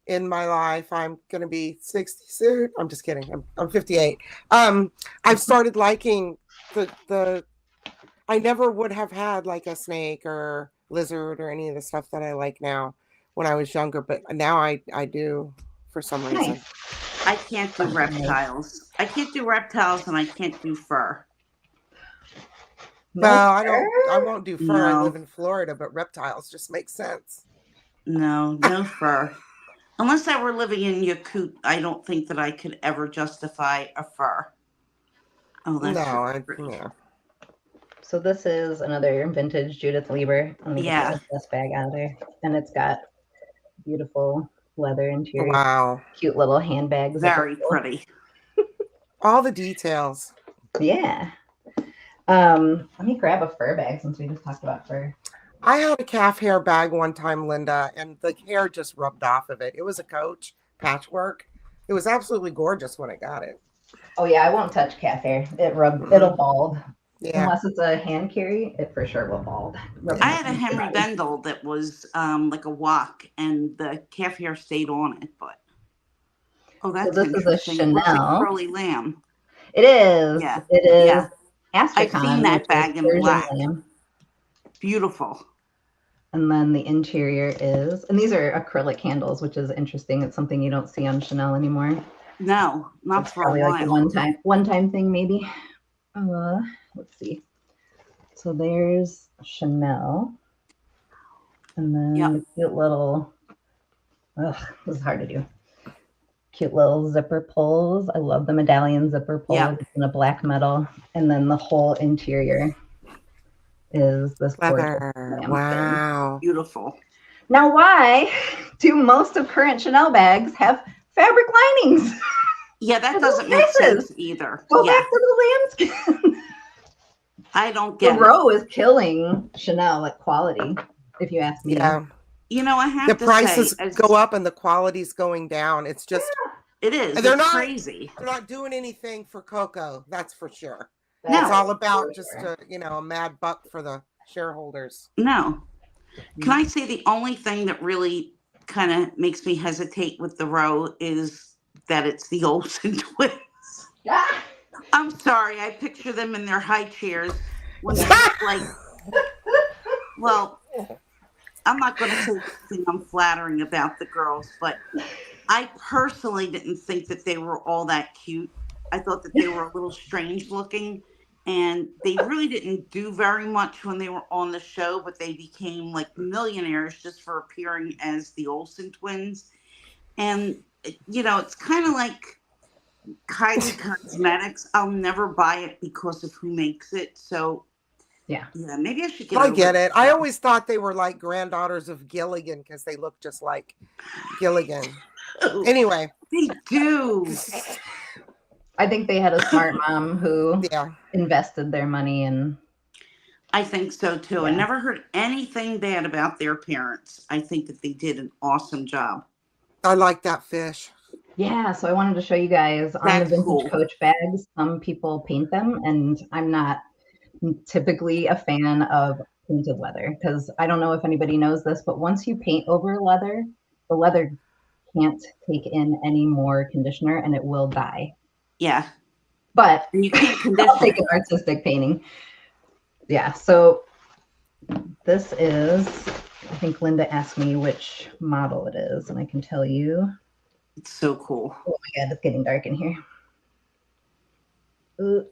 in my life, I'm going to be 60 soon. I'm just kidding. I'm 58. I've started liking the I never would have had like a snake or lizard or any of the stuff that I like now when I was younger, but now I do for some reason. Nice. I can't do reptiles. I can't do reptiles and I can't do fur. Well, I won't do fur. I No. live in Florida, but reptiles just make sense. No fur. Unless I were living in Yakut, I don't think that I could ever justify a fur. Oh, that's No, pretty. yeah. So this is another vintage Judith Lieber. Let me Yeah. get this bag out of there. And it's got beautiful leather interior, Wow. cute little handbags. Very pretty. All the details. Yeah. Let me grab a fur bag since we just talked about fur. I had a calf hair bag one time, Linda, and the hair just rubbed off of it. It was a Coach patchwork. It was absolutely gorgeous when I got it. Oh yeah, I won't touch calf hair. It'll bald. Yeah. Unless it's a hand carry, it for sure will bald. I had a Henry Bendel that was like a wok, and the calf hair stayed on it. But that's this is a interesting. It looks like Chanel. curly lamb. It is. Yeah. It is. Yeah. Astrakhan, I've seen that which is bag in Persian black. lamb. Beautiful. And then the interior is, and these are acrylic handles, which is interesting. It's something you don't see on Chanel anymore. No, not It's for a probably like a while. one-time thing, maybe. Let's see. So there's Chanel, and then Yep. the cute little. This is hard to do. Cute little zipper pulls. I love the medallion zipper pulls Yep. in a black metal, and then the whole interior is this gorgeous Leather. lamb Wow. Beautiful. Now, why do most of current Chanel bags have fabric linings? Yeah, that For doesn't those make sense faces. either. Go Yeah, back to the lambskin. I don't The get it. row is killing Chanel at quality, if you ask me. Yeah. You know, I The have to prices say, go up and the quality's going down. It's just it is. they're It's not crazy. they're not doing anything for Coco, that's for sure. No. It's all about just a mad buck for the shareholders. No. Can I say the only thing that really kind of makes me hesitate with the row is that it's the Olsen twins. Ah! I'm sorry, I picture them in their high chairs when they look like, well, I'm not going to say anything unflattering about the girls, but I personally didn't think that they were all that cute. I thought that they were a little strange looking, and they really didn't do very much when they were on the show, but they became like millionaires just for appearing as the Olsen twins. And, you know, it's kind of like Kylie Cosmetics. I'll never buy it because of who makes it. So, Yeah, maybe I should get I over get it. I that. always thought they were like granddaughters of Gilligan because they look just like Gilligan. Anyway. They do. I think they had a smart mom who Yeah. invested their money in. I think so too. I Yeah. never heard anything bad about their parents. I think that they did an awesome job. I like that fish. Yeah, so I wanted to show you guys on That's the vintage cool. Coach bags. Some people paint them, and I'm not typically a fan of painted leather because I don't know if anybody knows this, but once you paint over leather, the leather can't take in any more conditioner and it will die. Yeah. But And you can't I'll condition take it. an artistic painting. Yeah, so this is, I think Linda asked me which model it is, and I can tell you. It's so cool. Oh my God, it's getting dark in here. Ooh,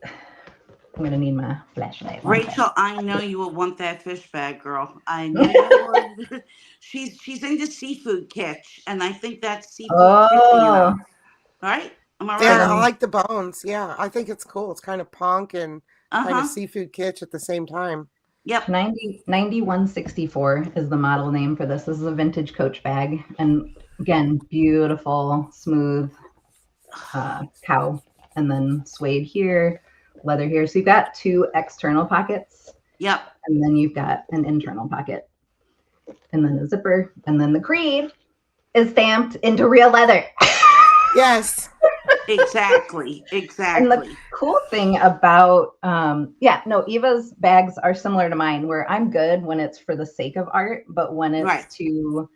I'm gonna need my flashlight. Rachel, I know you will want that fish bag, girl. I know you would. She's into seafood catch, and I think that's seafood catching enough. Right? Am I right? Yeah, I like the bones. Yeah, I think it's cool. It's kind of punk and kind Uh-huh. of seafood kitsch at the same time. Yep. 9164 is the model name for this. This is a vintage Coach bag, and again, beautiful, smooth cow, and then suede here, leather here. So you've got two external pockets. Yep. And then you've got an internal pocket, and then a zipper, and then the creed is stamped into real leather. Yes. Exactly. And the cool thing about, Eva's bags are similar to mine, where I'm good when it's for the sake of art, but when it's to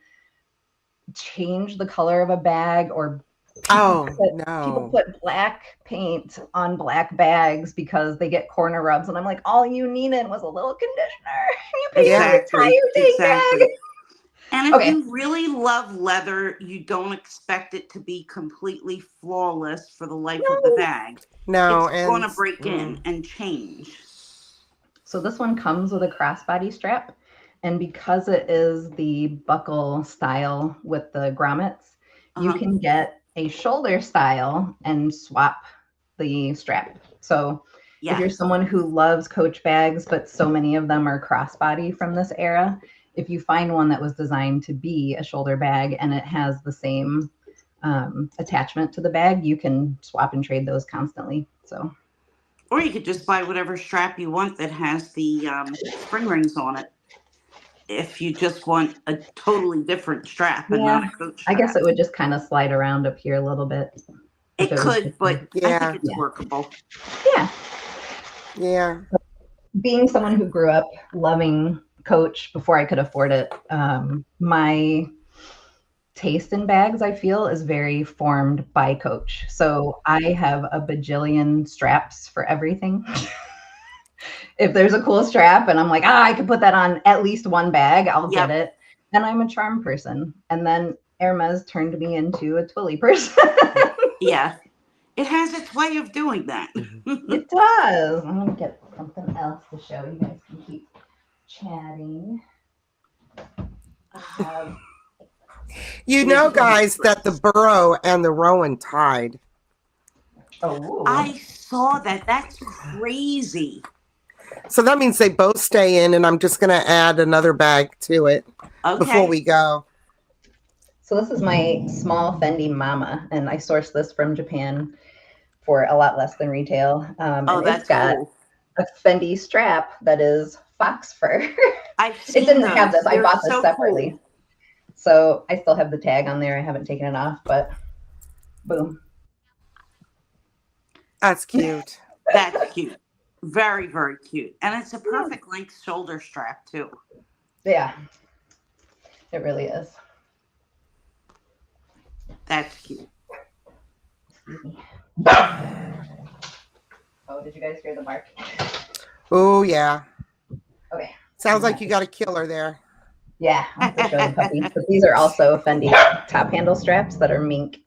change the color of a bag or people put black paint on black bags because they get corner rubs, and I'm like, all you needed was a little conditioner. You paid your entire dang bag. And if you really love leather, you don't expect it to be completely flawless for the life of the bag. No, it's going to break in and change. So this one comes with a crossbody strap, and because it is the buckle style with the grommets, you can get a shoulder style and swap the strap. So if you're someone who loves Coach bags, but so many of them are crossbody from this era, if you find one that was designed to be a shoulder bag and it has the same attachment to the bag, you can swap and trade those constantly. So, or you could just buy whatever strap you want that has the spring rings on it. If you just want a totally different strap and not a Coach strap. I guess it would just kind of slide around up here a little bit. It could, but I think it's workable. Yeah. Yeah. Being someone who grew up loving Coach before I could afford it, my taste in bags, I feel, is very formed by Coach. So I have a bajillion straps for everything. if there's a cool strap and I'm like, I could put that on at least one bag, I'll Yep. get it. And I'm a charm person. And then Hermes turned me into a Twilly person. Yeah. It has its way of doing that. It does. I'm gonna get something else to show you guys. Can keep chatting. You know, guys, that the Burrow and the Rowan tied. Oh, I saw that. That's crazy. So that means they both stay in, and I'm just going to add another bag to it before we go. So this is my small Fendi Mama, and I sourced this from Japan for a lot less than retail. And that's it's got cool. a Fendi strap that is fox fur. I've It seen didn't those. have this. I They're bought this so separately. cool. So I still have the tag on there. I haven't taken it off, but boom. That's cute. That's cute. Very, very cute. And it's a perfect length shoulder strap, too. Yeah, it really is. That's cute. Excuse me. Oh, did you guys hear the bark? Oh, yeah. Okay. Sounds like you got a killer there. Yeah, I'll have to show the puppy. But these are also Fendi top handle straps that are mink.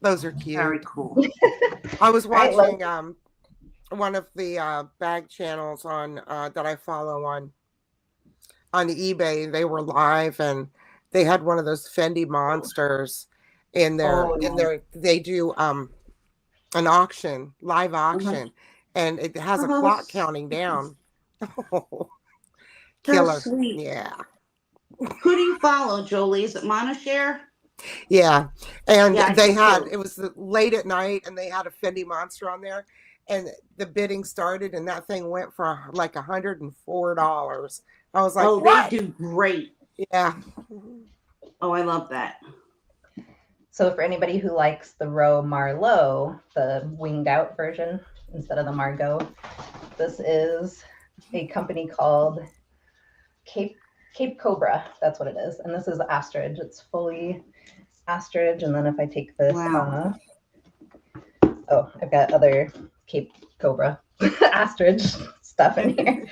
Those are cute. Very cool. I was watching one of the bag channels on that I follow on eBay. They were live, and they had one of those Fendi monsters in there. They do an auction, live auction, and it has a clock counting down. Killer. Sweet. Yeah. Who do you follow, Jolie? Is it Monoshare? Yeah. And they had, too. it was late at night, and they had a Fendi monster on there, and the bidding started, and that thing went for like $104. I was like, what? They do great. Yeah. Oh, I love that. So for anybody who likes the Row Marlowe, the winged out version instead of the Margot, this is a company called Cape Cobra. That's what it is. And this is ostrich. It's fully ostrich. And then if I take this off, oh, I've got other Cape Cobra ostrich stuff in here.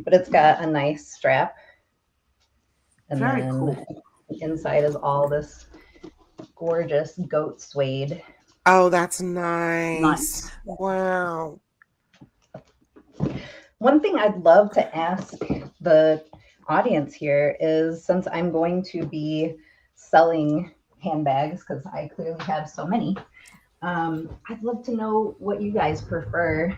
But it's got a nice strap. And Very then cool. The inside is all this gorgeous goat suede. Oh, that's nice. Wow. One thing I'd love to ask the audience here is, since I'm going to be selling handbags, because I clearly have so many, I'd love to know what you guys prefer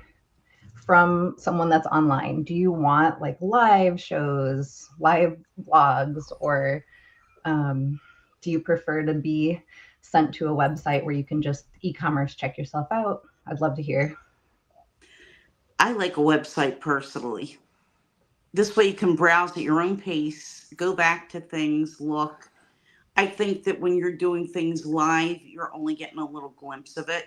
from someone that's online. Do you want like live shows, live vlogs, or do you prefer to be sent to a website where you can just e-commerce check yourself out? I'd love to hear. I like a website personally. This way you can browse at your own pace, go back to things, look. I think that when you're doing things live, you're only getting a little glimpse of it.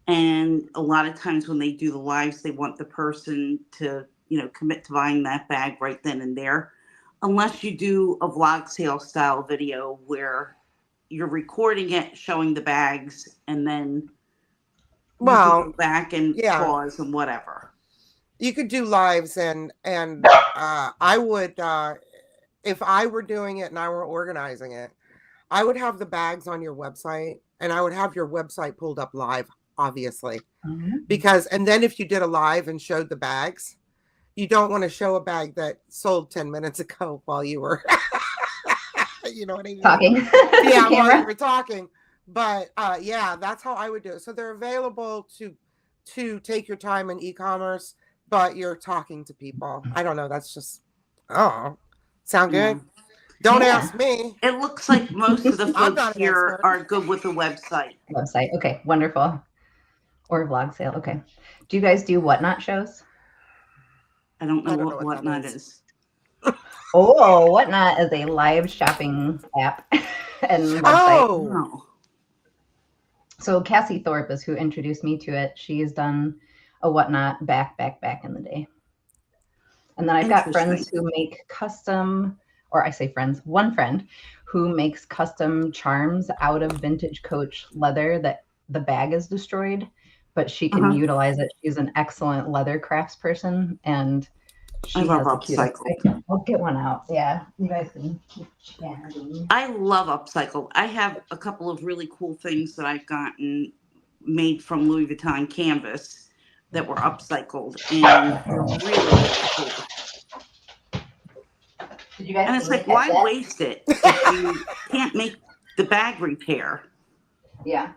And a lot of times when they do the lives, they want the person to, commit to buying that bag right then and there. Unless you do a vlog sale style video where you're recording it, showing the bags, and then you can go back and pause and whatever. You could do lives, and I would, if I were doing it and I were organizing it, I would have the bags on your website, and I would have your website pulled up live, obviously, because, and then if you did a live and showed the bags, you don't want to show a bag that sold 10 minutes ago while you were, you know what I mean? Talking. Yeah, while you were talking. But yeah, that's how I would do it. So they're available to take your time in e-commerce, but you're talking to people. I don't know. That's just, sound good? Don't ask me. It looks like most of the folks here are good with a website. Website. Okay, wonderful. Or vlog sale. Okay. Do you guys do Whatnot shows? I don't know what Whatnot is. Oh, Whatnot is a live shopping app and website. So Cassie Thorpe is who introduced me to it. She's done a Whatnot back in the day. And then I've got friends who make custom, or I say friends, one friend who makes custom charms out of vintage Coach leather that the bag is destroyed, but she can utilize it. She's an excellent leather crafts person, and I she love has the cutest. upcycle. I'll get one out. Yeah, you guys can keep chatting. I love upcycle. I have a couple of really cool things that I've gotten made from Louis Vuitton canvas that were upcycled, and they're really, really cool. Did you guys And it's look like, at why that? waste it if you can't make the bag repair? Yeah.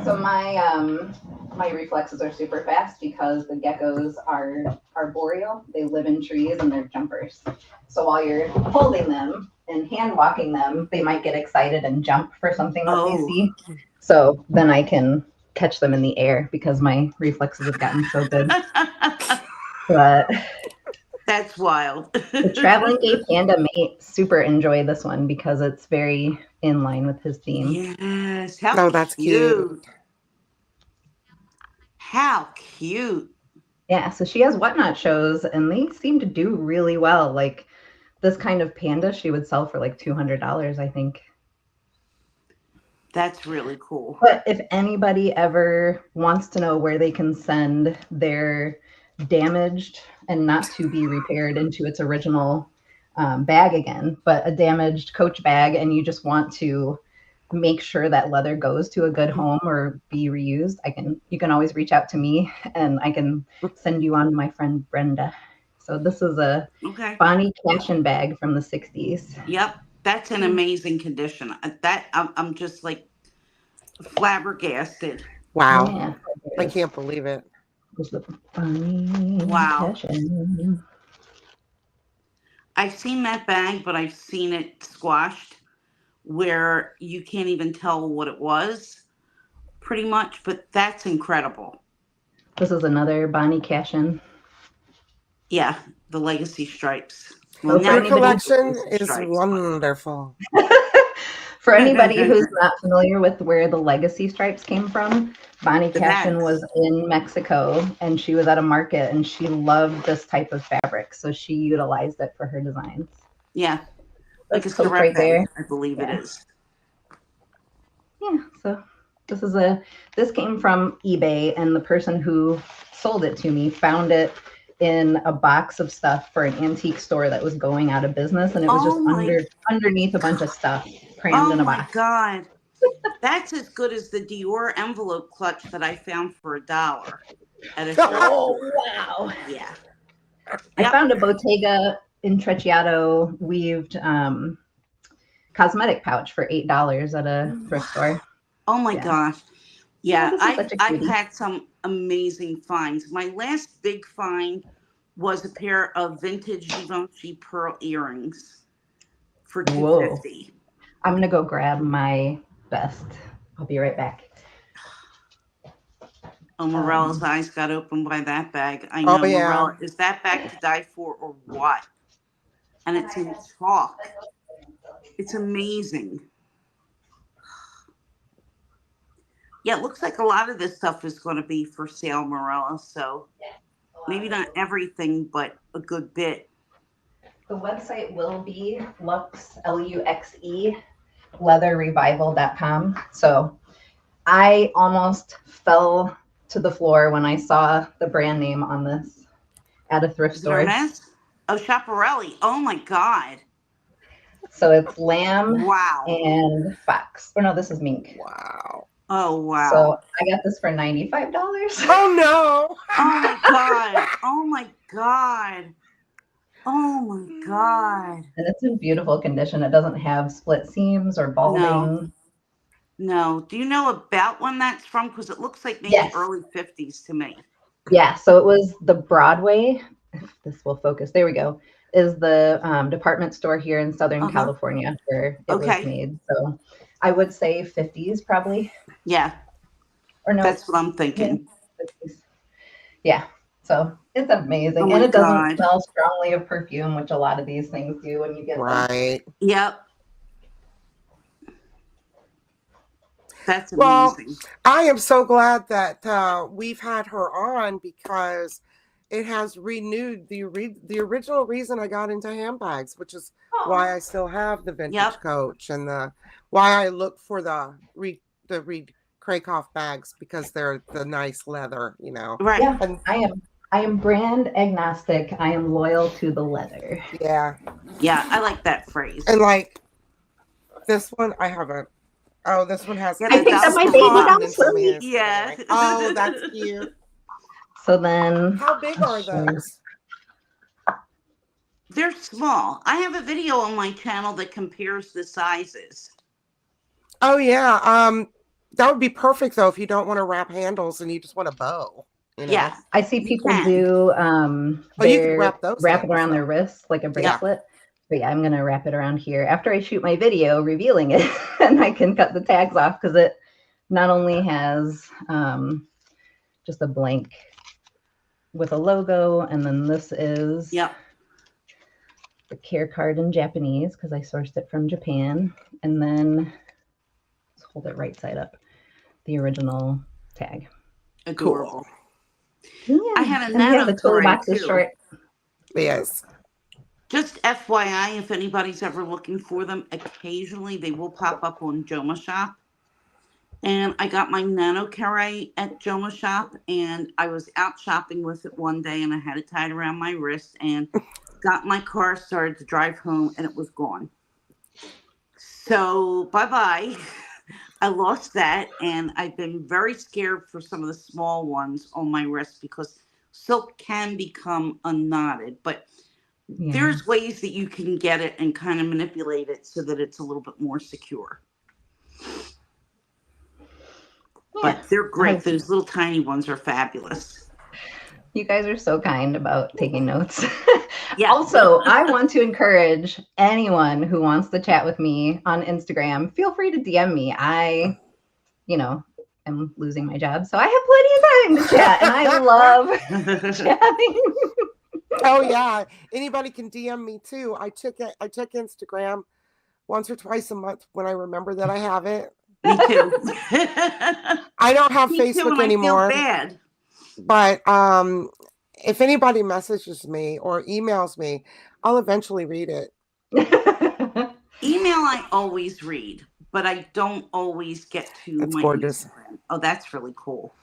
So my reflexes are super fast because the geckos are arboreal. They live in trees and they're jumpers. So while you're holding them and hand walking them, they might get excited and jump for something that they see. So then I can catch them in the air because my reflexes have gotten so good. But That's wild. the traveling gay panda may super enjoy this one because it's very in line with his theme. Yes. How that's cute. How cute. Yeah, so she has whatnot shows and they seem to do really well. Like this kind of panda she would sell for like $200, I think. That's really cool. But if anybody ever wants to know where they can send their damaged and not to be repaired into its original bag again, but a damaged Coach bag, and you just want to make sure that leather goes to a good home or be reused, you can always reach out to me and I can send you on to my friend Brenda. So this is a Bonnie Cashin bag from the 60s. Yep, that's in amazing condition. I'm just like flabbergasted. Wow. Yeah, I can't believe it. Wow. I've seen that bag, but I've seen it squashed where you can't even tell what it was, pretty much, but that's incredible. This is another Bonnie Cashin. Yeah, the legacy stripes. Well, your collection is wonderful. For anybody who's not familiar with where the legacy stripes came from, Bonnie Cashin was in Mexico and she was at a market and she loved this type of fabric. So she utilized it for her designs. Yeah. Like a Coke right there. I believe it is. Yeah. So this came from eBay, and the person who sold it to me found it in a box of stuff for an antique store that was going out of business, and it was just underneath a bunch of stuff crammed in a box. Oh my God. That's as good as the Dior envelope clutch that I found for $1 at a shop. Oh wow. Yeah. I found a Bottega Intrecciato weaved cosmetic pouch for $8 at a thrift store. Oh my gosh. Yeah, I've cutie. had some amazing finds. My last big find was a pair of vintage Givenchy pearl earrings for $250. I'm gonna go grab my vest. I'll be right back. Oh, Morella's eyes got opened by that bag. I know, Morella. Is that bag to die for or what? And it's in chalk. It's amazing. Yeah, it looks like a lot of this stuff is going to be for sale, Morella. So maybe not everything, but a good bit. The website will be Luxe, Luxe, leatherrevival.com. So I almost fell to the floor when I saw the brand name on this at a thrift store. Oh, Schiaparelli. Oh my God. So it's lamb wow. and fox. Oh no, this is mink. Wow. Oh wow. So I got this for $95. Oh no. Oh my God. Oh my God. Oh my God. And it's in beautiful condition. It doesn't have split seams or balding. No. Do you know about when that's from? Because it looks like maybe early 50s to me. Yeah. So it was the Broadway. If this will focus. There we go. Is the department store here in Southern California where it was made. So I would say 50s probably. Yeah. Or no. That's what I'm thinking. Yeah. So it's amazing. And it doesn't smell strongly of perfume, which a lot of these things do when you get them. Yep. That's amazing. Well, I am so glad that we've had her on because it has renewed the original reason I got into handbags, which is why I still have the vintage Coach and why I look for the Krakoff bags because they're the nice leather, you know. Right. Yeah, And I am brand agnostic. I am loyal to the leather. yeah, Yeah, I like that phrase. and like this one, I haven't. Oh, this one has. Yeah, I think that might be cotton down in some for me. his, but Yeah. anyway. Oh, that's cute. So then, How big are those? They're small. I have a video on my channel that compares the sizes. Oh yeah. That would be perfect though if you don't want to wrap handles and you just want a bow. You know? Yeah. I see You people can. do Oh, you can wrap those it handles, around though. their wrists like a Yeah. bracelet. But yeah, I'm gonna wrap it around here after I shoot my video revealing it, and I can cut the tags off because it not only has just a blank with a logo, and then this is Yep. the care card in Japanese because I sourced it from Japan, and then let's hold it right side up, the original tag. Adorable. Yeah. I had a And yeah, nano the total parade, box is too. short. Yes. Just FYI, if anybody's ever looking for them, occasionally they will pop up on Joma Shop. And I got my nano carry at Joma Shop, and I was out shopping with it one day, and I had it tied around my wrist, and got in my car, started to drive home, and it was gone. So bye-bye. I lost that, and I've been very scared for some of the small ones on my wrist because silk can become unknotted, but Yeah. there's ways that you can get it and kind of manipulate it so that it's a little bit more secure. But they're great. Those little tiny ones are fabulous. You guys are so kind about taking notes. Yeah. Also, I want to encourage anyone who wants to chat with me on Instagram, feel free to DM me. I, am losing my job, so I have plenty of time to chat, and I love chatting. Oh yeah. Anybody can DM me too. I check Instagram once or twice a month when I remember that I have it. Me too. I don't have Me too, Facebook and anymore. I feel bad. But if anybody messages me or emails me, I'll eventually read it. Email I always read, but I don't always get to That's my gorgeous. Instagram. Oh, that's really cool.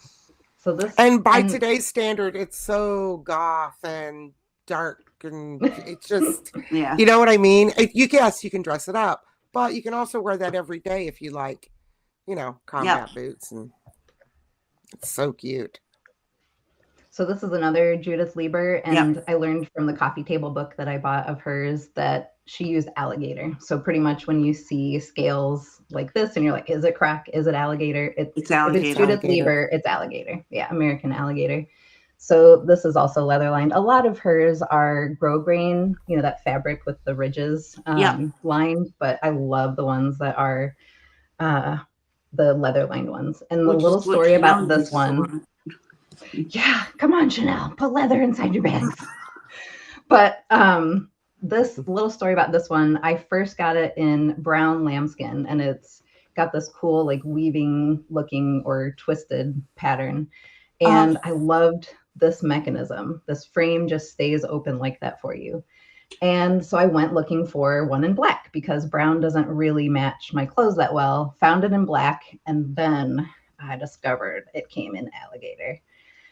So this, And by today's standard, it's so goth and dark, and it's just, Yeah. you know what I mean? You can dress it up, but you can also wear that every day if you like, combat boots, and it's so cute. So this is another Judith Lieber, and I learned from the coffee table book that I bought of hers that she used alligator. So pretty much when you see scales like this and you're like, is it croc? Is it alligator? It's alligator. If it's Judith Lieber, it's alligator. Yeah, American alligator. So this is also leather lined. A lot of hers are grosgrain, that fabric with the ridges lined, but I love the ones that are the leather lined ones. And the little story about this one. Yeah, come on, Chanel, put leather inside your bags. But this little story about this one, I first got it in brown lambskin, and it's got this cool like weaving looking or twisted pattern. And I loved this mechanism. This frame just stays open like that for you. And so I went looking for one in black because brown doesn't really match my clothes that well. Found it in black, and then I discovered it came in alligator.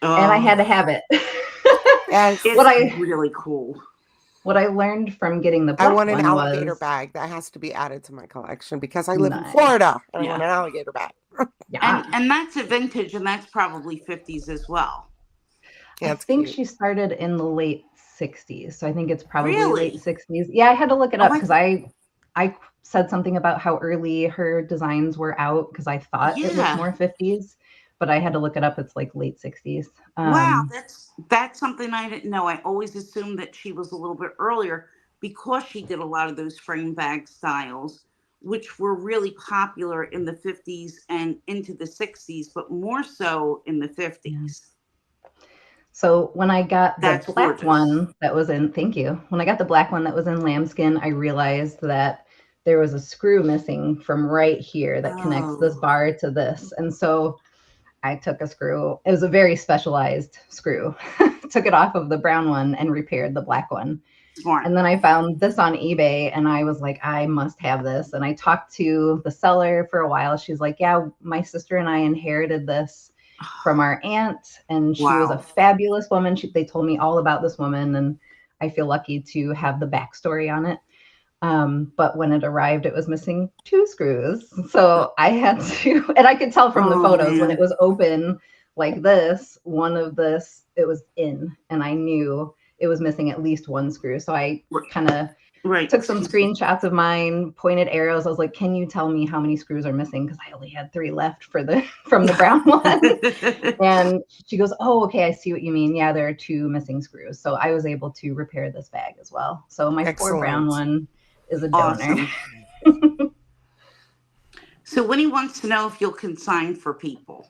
And I had to have it. It's really cool. What I learned from getting the black I want an one alligator was, bag that has to be added to my collection because I live in Florida. And I want an alligator bag. And that's a vintage, and that's probably 50s as well. I think she started in the late 60s. So I think it's probably Really? late 60s. Yeah, I had to look it up because I said something about how early her designs were out because I thought it looked more 50s. But I had to look it up. It's like late 60s. Wow, that's something I didn't know. I always assumed that she was a little bit earlier because she did a lot of those frame bag styles, which were really popular in the 50s and into the 60s, but more so in the 50s. So when I got the black one that was in, when I got the black one that was in lambskin, I realized that there was a screw missing from right here that connects this bar to this. And so I took a screw. It was a very specialized screw. Took it off of the brown one and repaired the black one. Smart. And then I found this on eBay and I was like, I must have this. And I talked to the seller for a while. She's like, yeah, my sister and I inherited this from our aunt. And she was a Wow. fabulous woman. They told me all about this woman. And I feel lucky to have the backstory on it. But when it arrived, it was missing 2 screws. So I had to, and I could tell from the photos when it was open like this, it was in, and I knew it was missing at least 1 screw. So I kind of took some screenshots of mine, pointed arrows. I was like, can you tell me how many screws are missing? Because I only had 3 left from the brown one. And she goes, oh, okay, I see what you mean. Yeah, there are 2 missing screws. So I was able to repair this bag as well. So my Excellent. 4 brown one is a donor. Awesome. So Winnie wants to know if you'll consign for people.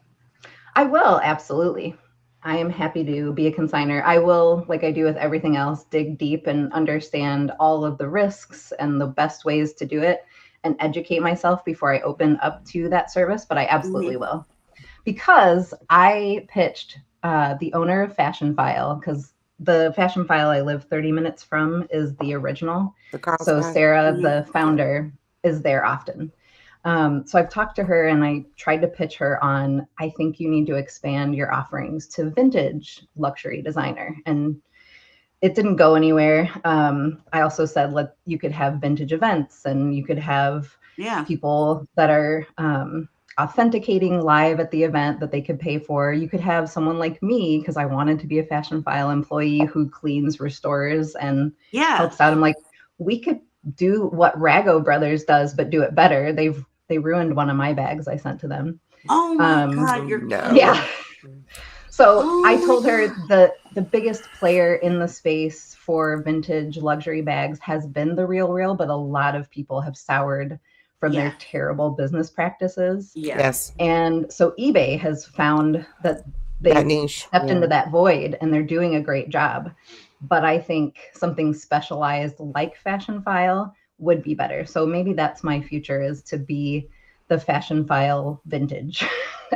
I will, absolutely. I am happy to be a consigner. I will, like I do with everything else, dig deep and understand all of the risks and the best ways to do it and educate myself before I open up to that service, but I absolutely will. Because I pitched the owner of Fashion File, because the Fashion File I live 30 minutes from is the original. So Sarah, the founder, is there often. So I've talked to her and I tried to pitch her on, I think you need to expand your offerings to vintage luxury designer. And it didn't go anywhere. I also said, you could have vintage events and you could have people that are authenticating live at the event that they could pay for. You could have someone like me, because I wanted to be a Fashion File employee who cleans, restores, and helps out. I'm like, we could do what Rago Brothers does, but do it better. They ruined one of my bags I sent to them. Oh my God, you're kidding. Yeah. So I told her the biggest player in the space for vintage luxury bags has been The RealReal, but a lot of people have soured from their terrible business practices. Yes. And so eBay has found that they stepped into that void and they're doing a great job. But I think something specialized like Fashion File would be better. So maybe that's my future, is to be the Fashion File vintage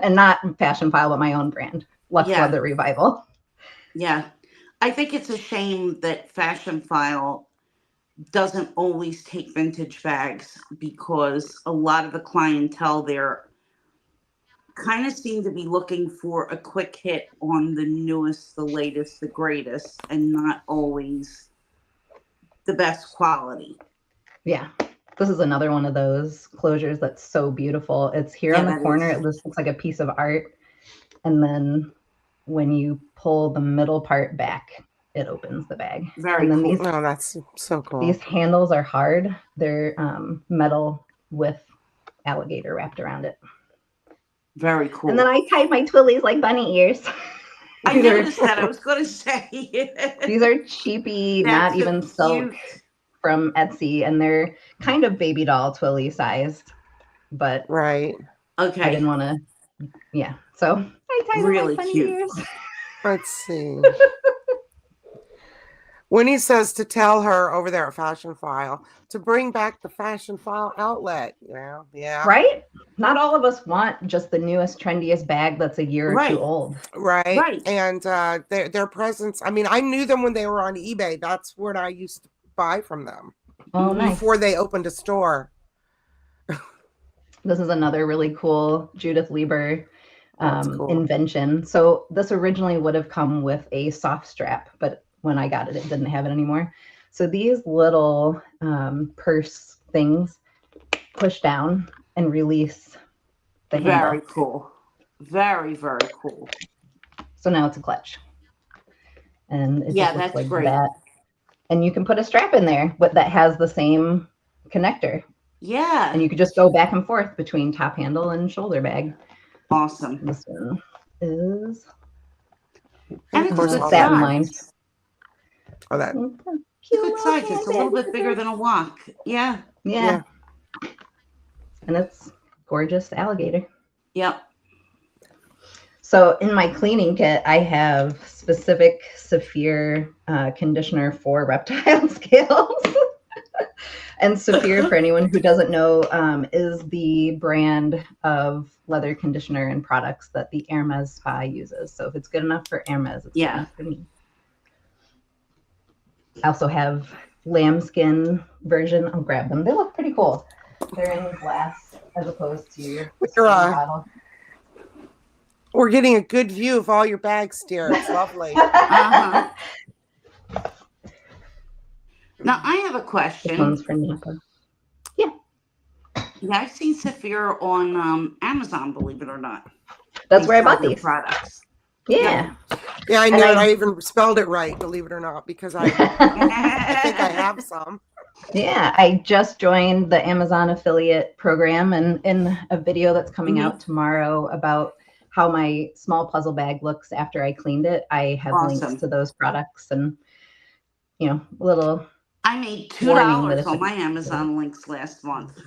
and not Fashion File, but my own brand. Lux Leather Revival. Yeah. I think it's a shame that Fashion File doesn't always take vintage bags, because a lot of the clientele there kind of seem to be looking for a quick hit on the newest, the latest, the greatest, and not always the best quality. Yeah. This is another one of those closures that's so beautiful. It's here on the corner. It looks like a piece of art. And then when you pull the middle part back, it opens the bag. Very cool. Oh, that's so cool. These handles are hard. They're metal with alligator wrapped around it. Very cool. And then I tied my twillies like bunny ears. I noticed that. I was going to say. These are cheapy, not even silk, from Etsy, and they're kind of baby doll twilly sized, but okay, I didn't want to. So I tied really bunny cute. ears. Let's see. Winnie says to tell her over there at Fashion File to bring back the Fashion File outlet. Yeah. Right? Not all of us want just the newest, trendiest bag that's a year or 2 old. Right. And their presence, I mean, I knew them when they were on eBay. That's where I used to buy from them. Oh, nice. Before they opened a store. This is another really cool Judith Lieber invention. So this originally would have come with a soft strap, but when I got it, it didn't have it anymore. So these little purse things push down and release the handle. Very cool. Very, very cool. So now it's a clutch. And it just looks that's like great. that. And you can put a strap in there that has the same connector. Yeah. And you could just go back and forth between top handle and shoulder bag. Awesome. This one is and it's a satin lined. Oh, that. It's a good size. It's a little bit bigger than a wok. Yeah. And it's gorgeous alligator. Yep. So in my cleaning kit, I have specific Saphir conditioner for reptile scales. And Saphir, for anyone who doesn't know, is the brand of leather conditioner and products that the Hermes spa uses. So if it's good enough for Hermes, it's good enough for me. I also have lambskin version. I'll grab them. They look pretty cool. They're in glass as opposed to We're, spray bottle. we're getting a good view of all your bags, dear. It's lovely. Uh-huh. Now I have a This question. one's for Napa. Yeah, Yeah, I've seen Saphir on Amazon, believe it or not. that's They where I sell bought their these. products. Yeah. Yeah, I And knew it. I- I even spelled it right, believe it or not, because I think I have some. Yeah, I just joined the Amazon affiliate program, and in a video that's coming Mhm. out tomorrow about how my small puzzle bag looks after I cleaned it, I have links Awesome. to those products and, you know, little I made warning that $2 it's on a- my Amazon links last month.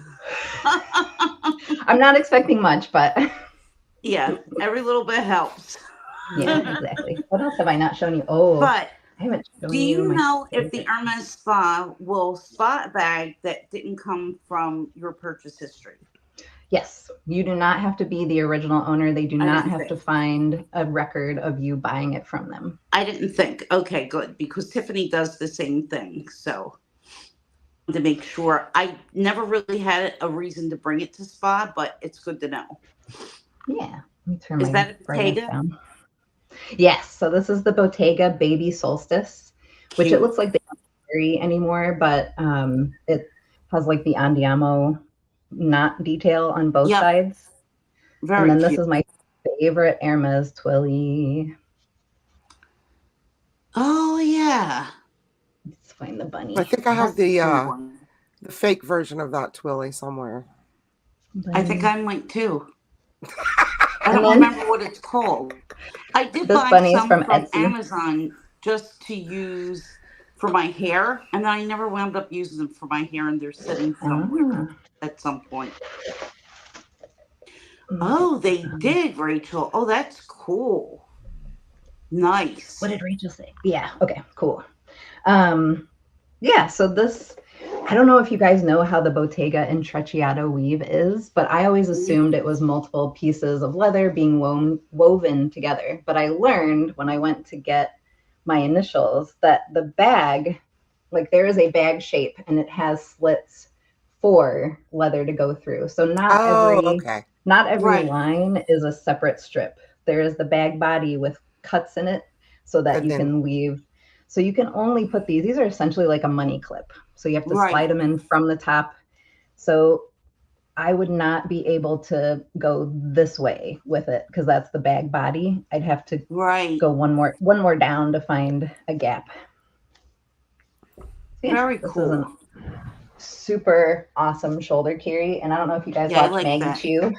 I'm not expecting much, but Yeah, every little bit helps. yeah, exactly. What else have I not shown you? Oh, But I haven't shown do you you my know if the favorite. Hermes Spa will spot a bag that didn't come from your purchase history? Yes, you do not have to be the original owner. They do I not didn't have to think. find a record of you buying it from them. I didn't think. Okay, good. Because Tiffany does the same thing. So to make sure, I never really had a reason to bring it to spa, but it's good to know. Yeah, let me turn Is my that a brightness Bottega? down. Yes, so this is the Bottega Baby Solstice, which it Cute. looks like they don't carry anymore, but it has like the andiamo knot detail on both Yep. sides. And Very then this cute. is my favorite Hermes Twilly. Oh yeah. Let's find the bunny. I think I have That's a the cool one. the fake version of that Twilly somewhere. I think Bunny. I might too. I And don't then remember what it's called. I did this buy bunny is some from from Etsy. Amazon just to use for my hair, and I never wound up using them for my hair, and they're sitting somewhere Ah, at some point. let me Oh, get they did, Rachel. Oh, that's cool. Nice. what did Rachel say? Yeah, okay, cool. Yeah, so this, I don't know if you guys know how the Bottega Intrecciato weave is, but I always assumed it was multiple pieces of leather being woven together. But I learned when I went to get my initials that the bag, like there is a bag shape and it has slits for leather to go through. So Oh, okay. not every Right. line is a separate strip. There is the bag body with cuts in it so that And you then can weave. So you can only put these are essentially like a money clip. So you have to Right. slide them in from the top. So I would not be able to go this way with it because that's the bag body. I'd have to Right. go one more down to find a gap. Yeah, Very this is a cool. super awesome shoulder carry. And I don't know if you guys Yeah, I watch like Maggie that. Chu,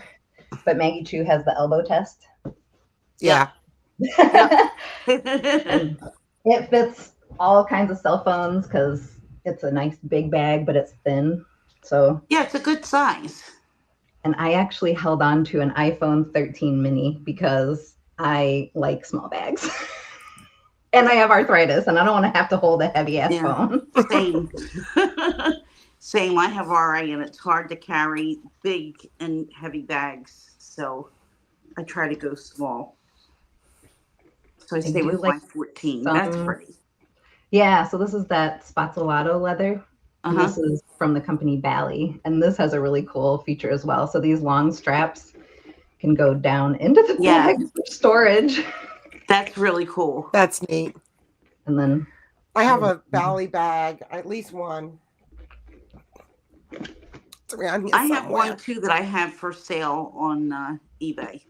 but Maggie Chu has the elbow test. yeah. Yep. And it fits all kinds of cell phones because it's a nice big bag, but it's thin. So, Yeah, it's a good size. and I actually held on to an iPhone 13 mini because I like small bags. And I have arthritis and I don't want to have to hold a heavy ass Yeah. phone. Same. Same. I have RA, and it's hard to carry big and heavy bags. So I try to go small. So I stay do with like my 14. That's some, pretty. yeah. So this is that Spazzolato leather. And Uh-huh. this is from the company Bally. And this has a really cool feature as well. So these long straps can go down into the Yeah. bag for storage. That's really cool. That's neat. And then I have a Bally bag, at least one. It's around here I have somewhere. one too that I have for sale on eBay.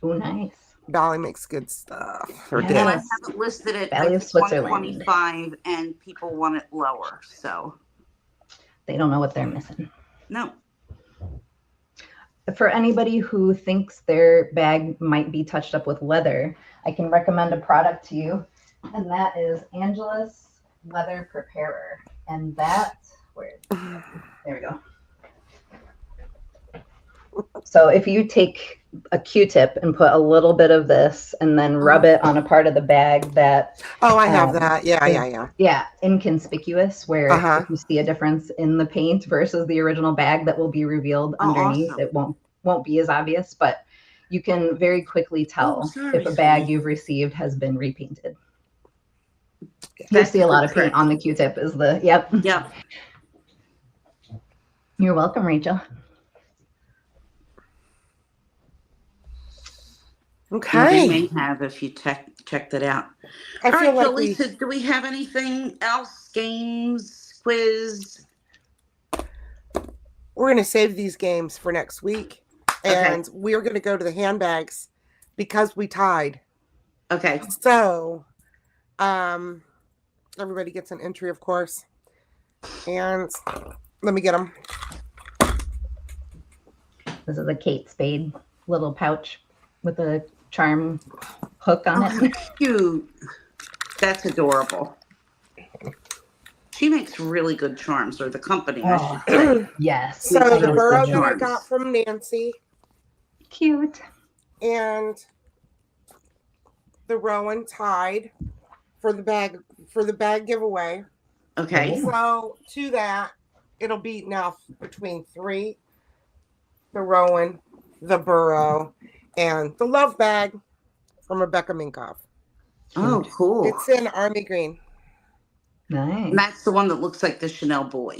oh, nice. Bally makes good stuff. Or Yes. did. And I have it listed at Valley I of think Switzerland. 125, and people want it lower. So They don't know what they're missing. no. For anybody who thinks their bag might be touched up with leather, I can recommend a product to you, and that is Angela's Leather Preparer. And that, there we go. So if you take a Q-tip and put a little bit of this and then rub it on a part of the bag that Oh, I have that. Yeah. yeah, inconspicuous, where Uh-huh. if you see a difference in the paint versus the original bag, that will be revealed Oh, underneath. awesome. It won't be as obvious, but you can very quickly tell sorry, if a bag sweetie. you've received has been repainted. You'll see a lot of paint on the Q-tip is the, yep. Yep. You're welcome, Rachel. Okay. They may have if you checked it out. I All feel right, like so Lisa, do we have anything else? Games, quiz? we're going to save these games for next week. Okay. And we're going to go to the handbags because we tied. Okay. So, everybody gets an entry, of course. And let me get them. This is a Kate Spade little pouch with a charm hook on it. Cute. That's adorable. She makes really good charms, or the company, I should say. Yes. So the Really burrow good that I charms. got from Nancy Cute. and the Rowan tied for the bag giveaway. Okay. So to that, it'll be now between 3, the Rowan, the burrow, and the love bag from Rebecca Minkoff. Oh, cool. It's in army green. Nice. And that's the one that looks like the Chanel boy.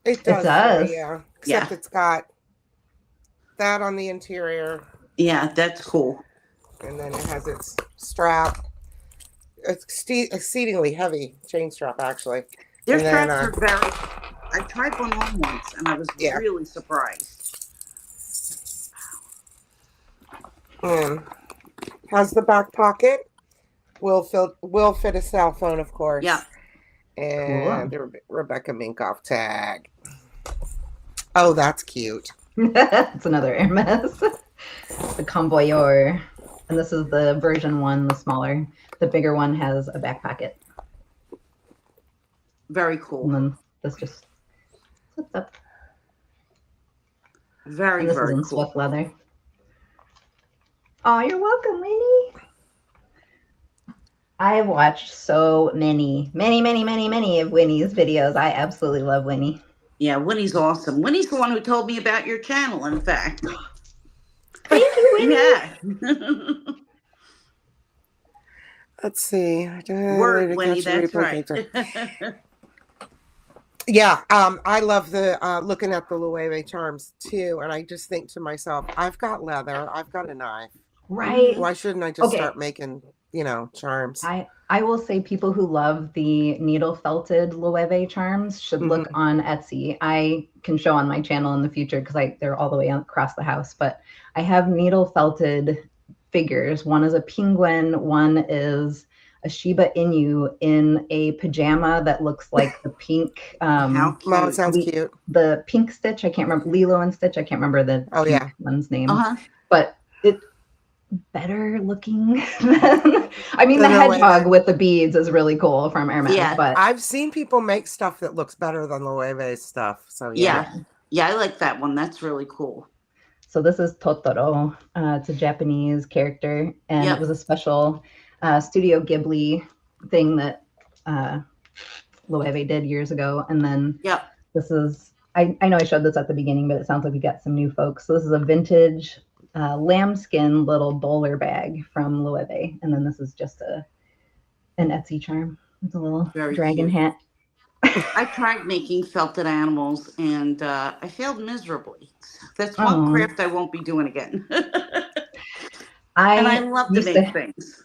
It does. does. Yeah. Except it's got that on the interior. Yeah, that's cool. And then it has its strap. It's exceedingly heavy chain strap, actually. Their And then, straps are very. I tried one on once, and I was really surprised. Has the back pocket. Will fit a cell phone, of course. Yeah. And the Rebecca Minkoff tag. Oh, that's cute. It's another Hermes. The Convoyeur. And this is the version 1, the smaller. The bigger one has a back pocket. Very cool. And then this just slips up. Very, And this very is in cool. Swift leather. Oh, you're welcome, Winnie. I've watched so many of Winnie's videos. I absolutely love Winnie. Yeah, Winnie's awesome. Winnie's the one who told me about your channel, in fact. Thank you, Winnie. Yeah. Let's see. Word, Winnie, that's right. Yeah, I love the looking at the Loewe charms too, and I just think to myself, I've got leather, I've got a knife. Right. Why shouldn't I just start making, charms? I will say people who love the needle felted Loewe charms should look on Etsy. I can show on my channel in the future because they're all the way across the house, but I have needle felted figures. One is a penguin, one is a Shiba Inu in a pajama that looks like the pink. How cute. Well, it sounds cute. The pink Stitch, I can't remember, Lilo and Stitch, I can't remember the pink one's name. But it better looking than, I mean, the hedgehog with the beads is really cool from Hermes. Yeah. But I've seen people make stuff that looks better than Loewe's stuff. So Yeah, I like that one. That's really cool. So this is Totoro. It's a Japanese character, and it was a special Studio Ghibli thing that Loewe did years ago. And then this is, I know I showed this at the beginning, but it sounds like we got some new folks. So this is a vintage lambskin little bowler bag from Loewe. And then this is just an Etsy charm. It's a little dragon hat. I tried making felted animals, and I failed miserably. That's one craft I won't be doing again. I love to make things.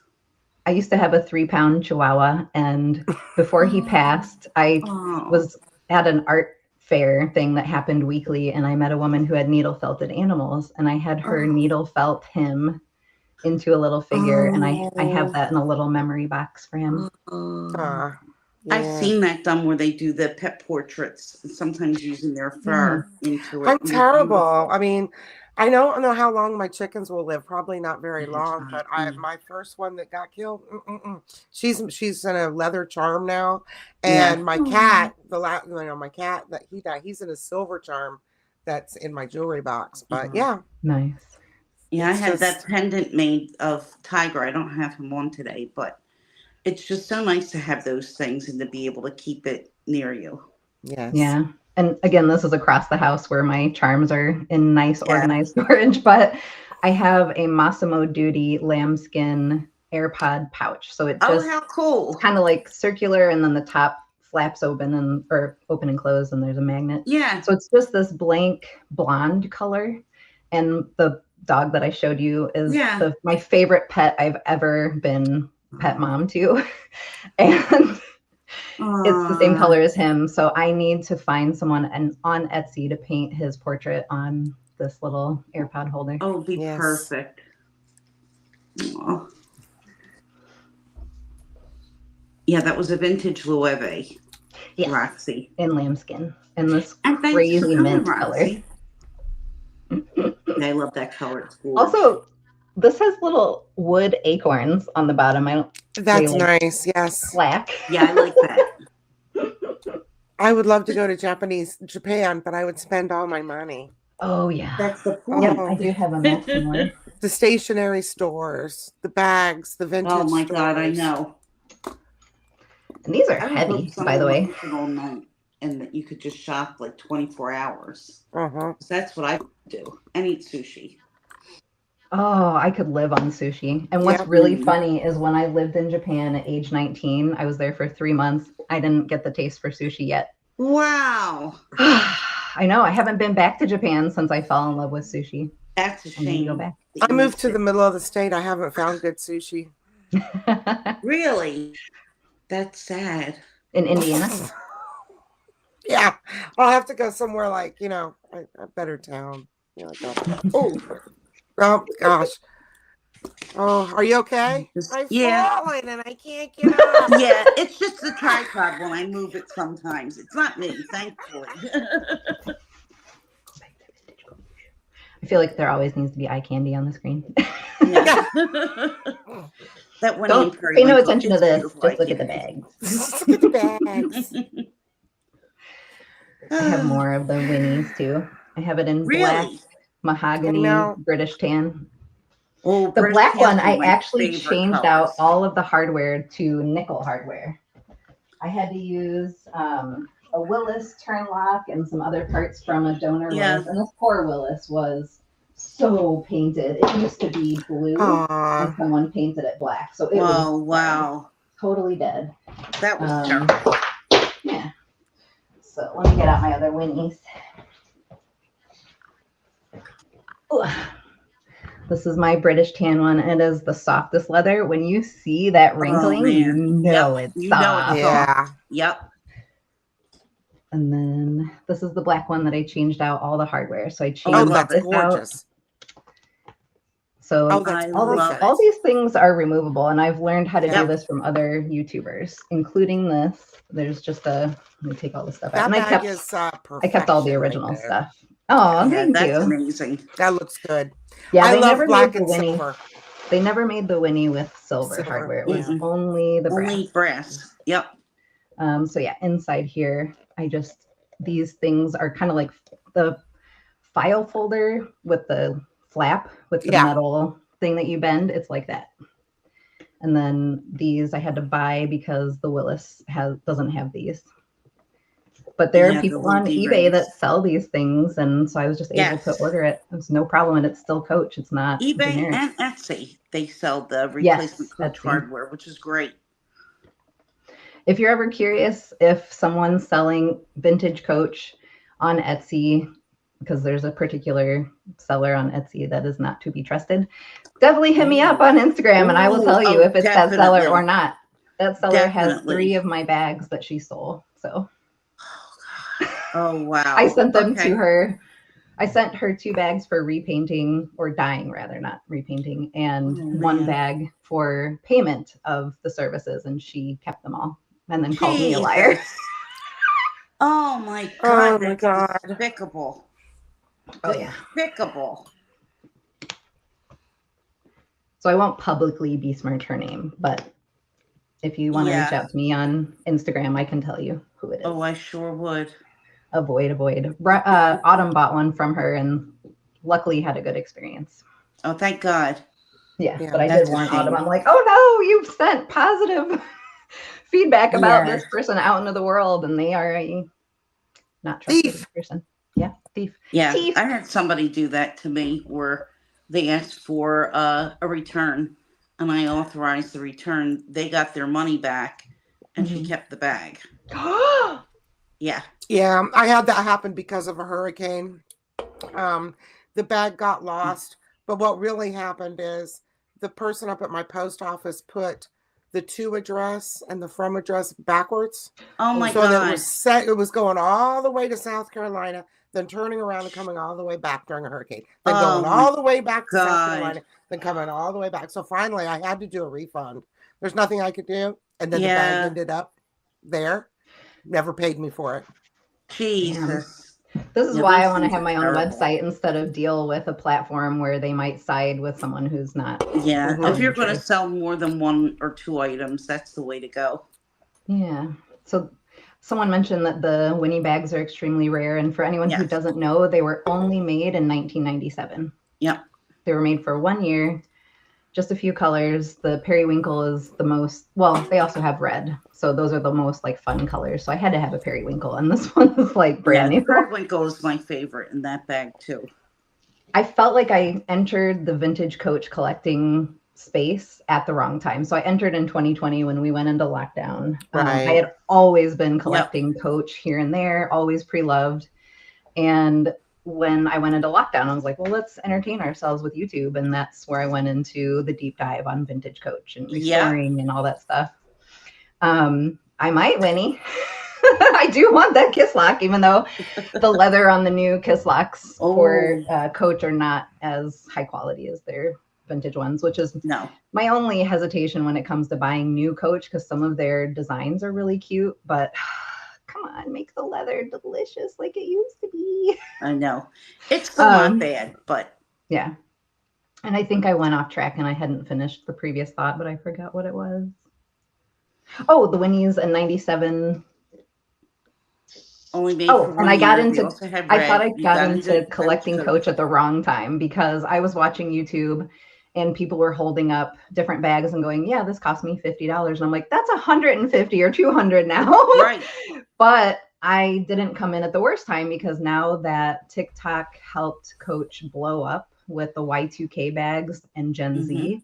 I used to have a 3-pound Chihuahua, and before he passed, I was at an art fair thing that happened weekly, and I met a woman who had needle felted animals, and I had her needle felt him into a little figure, and I have that in a little memory box for him. I've seen that done where they do the pet portraits, sometimes using their fur into it. I'm terrible. I mean, I don't know how long my chickens will live. Probably not very long. But my first one that got killed, she's in a leather charm now, and my cat, my cat that he died, he's in a silver charm that's in my jewelry box. But nice. Yeah, I had that pendant made of tiger. I don't have him on today, but it's just so nice to have those things and to be able to keep it near you. Yes. Yeah. And again, this is across the house where my charms are in nice organized storage, but I have a Massimo Dutti lambskin AirPod pouch. So it Oh, just how cool. kind of like circular, and then the top flaps open and or open and close, and there's a magnet. Yeah. So it's just this blank blonde color. And the dog that I showed you is my favorite pet I've ever been pet mom to. And it's the same color as him. So I need to find someone on Etsy to paint his portrait on this little AirPod holder. Oh, it'd be perfect. Aww. Yeah, that was a vintage Loewe. Yes. Roxy. In lambskin. In this crazy mint color. I love that color. It's gorgeous. Also, this has little wood acorns on the bottom. That's nice. Yes. Black. Yeah, I like that. I would love to go to Japan, but I would spend all my money. Oh yeah. That's the point. Yep, I do have a matching one. The stationery stores, the bags, the vintage Oh my stores. God, I know. And these are heavy, by the way. All night, and that you could just shop like 24 hours. So that's what I do. And eat sushi. Oh, I could live on sushi. And what's really funny is when I lived in Japan at age 19, I was there for 3 months. I didn't get the taste for sushi yet. Wow. I know. I haven't been back to Japan since I fell in love with sushi. That's a shame. Go back. I moved to the middle of the state. I haven't found good sushi. Really? That's sad. In Indiana? Yeah. I'll have to go somewhere like, a better town. Oh gosh. Oh, are you okay? I'm falling and I can't get up. Yeah, it's just the tripod when I move it sometimes. It's not me, thankfully. I feel like there always needs to be eye candy on the screen. Yeah. That one. Don't pay no attention to this. Just look at the bags. Just look at the bags. I have more of the Winnies too. I have it in black, mahogany, British tan. Oh, the black one, I actually changed out all of the hardware to nickel hardware. I had to use a Willis turn lock and some other parts from a donor Willis. And this poor Willis was so painted. It used to be blue and someone painted it black. So it was totally dead. That was terrible. Yeah. So let me get out my other Winnies. Ooh. This is my British tan one. It is the softest leather. When you see that wrinkling, you know it's soft. Yeah. Yep. And then this is the black one that I changed out all the hardware. So I changed this gorgeous. Out. So all these things are removable, and I've learned how to do this from other YouTubers, including this. There's just let me take all this stuff out. And I kept all the original stuff. Oh, thank you. That's amazing. That looks good. Yeah, I love black and silver. They never made the Winnie with silver hardware. It was only the brass. Only brass. Yep. So yeah, inside here, these things are kind of like the file folder with the flap with the metal thing that you bend. It's like that. And then these I had to buy because the Willis doesn't have these. But there are people on eBay that sell these things, and so I was just able to order it. It's no problem, and it's still Coach. It's not eBay generic. And Etsy. They sell the replacement Coach hardware, which is great. If you're ever curious if someone's selling vintage Coach on Etsy, because there's a particular seller on Etsy that is not to be trusted, definitely hit me up on Instagram, and I will tell you if it's that seller or not. That seller has 3 of my bags that she stole. So. Oh, wow. I sent them to her. I sent her 2 bags for repainting, or dyeing rather, not repainting, and 1 bag for payment of the services, and she kept them all and then called me a liar. Oh my God. Oh my God. Despicable. Oh yeah. Despicable. So I won't publicly besmirch her name, but if you want to reach out to me on Instagram, I can tell you who it is. Oh, I sure would. Avoid. Autumn bought one from her and luckily had a good experience. Oh, thank God. Yeah, but I did warn Autumn. I'm like, oh no, you've sent positive feedback about this person out into the world, and they are a not trustworthy person. Yeah, thief. Yeah, thief. I had somebody do that to me where they asked for a return and I authorized the return. They got their money back, and she Mhm. kept the bag. Yeah. Yeah, I had that happen because of a hurricane. The bag got lost, but what really happened is the person up at my post office put the to address and the from address backwards. Oh my So that God. it was going all the way to South Carolina, then turning around and coming all the way back during a hurricane, then going Oh my all the way back to South God. Carolina, then coming all the way back. So finally I had to do a refund. There's nothing I could do. And then the bag Yeah. ended up there. Never paid me for it. Jesus. This is Yeah, why I those want to things have are my own terrible. website instead of deal with a platform where they might side with someone who's not. Yeah. Mhm. If you're going to sell more than 1 or 2 items, that's the way to go. Yeah. So someone mentioned that the Winnie bags are extremely rare. And for anyone who Yes. doesn't know, they were only made in 1997. Yep. They were made for 1 year, just a few colors. The periwinkle is the most, well, they also have red. So those are the most like fun colors. So I had to have a periwinkle. And this one is like brand new. Periwinkle is my favorite in that bag too. I felt like I entered the vintage Coach collecting space at the wrong time. So I entered in 2020 when we went into lockdown. Right. I had always been collecting Coach here and there, always pre-loved. And when I went into lockdown, I was like, well, let's entertain ourselves with YouTube. And that's where I went into the deep dive on vintage Coach and restoring and all that stuff. I might, Winnie. I do want that kiss lock, even though the leather on the new kiss locks for Coach are not as high quality as their vintage ones, which is my only hesitation when it comes to buying new Coach, because some of their designs are really cute, but come on, make the leather delicious like it used to be. I know. It's still not bad, but. Yeah. And I think I went off track and I hadn't finished the previous thought, but I forgot what it was. Oh, the Winnie's in 97. Only made for 1 and I got year. into, I thought I got into collecting Coach at the wrong time because I was watching YouTube and people were holding up different bags and going, yeah, this cost me $50. And I'm like, that's $150 or $200 now. Right. But I didn't come in at the worst time because now that TikTok helped Coach blow up with the Y2K bags and Gen Z,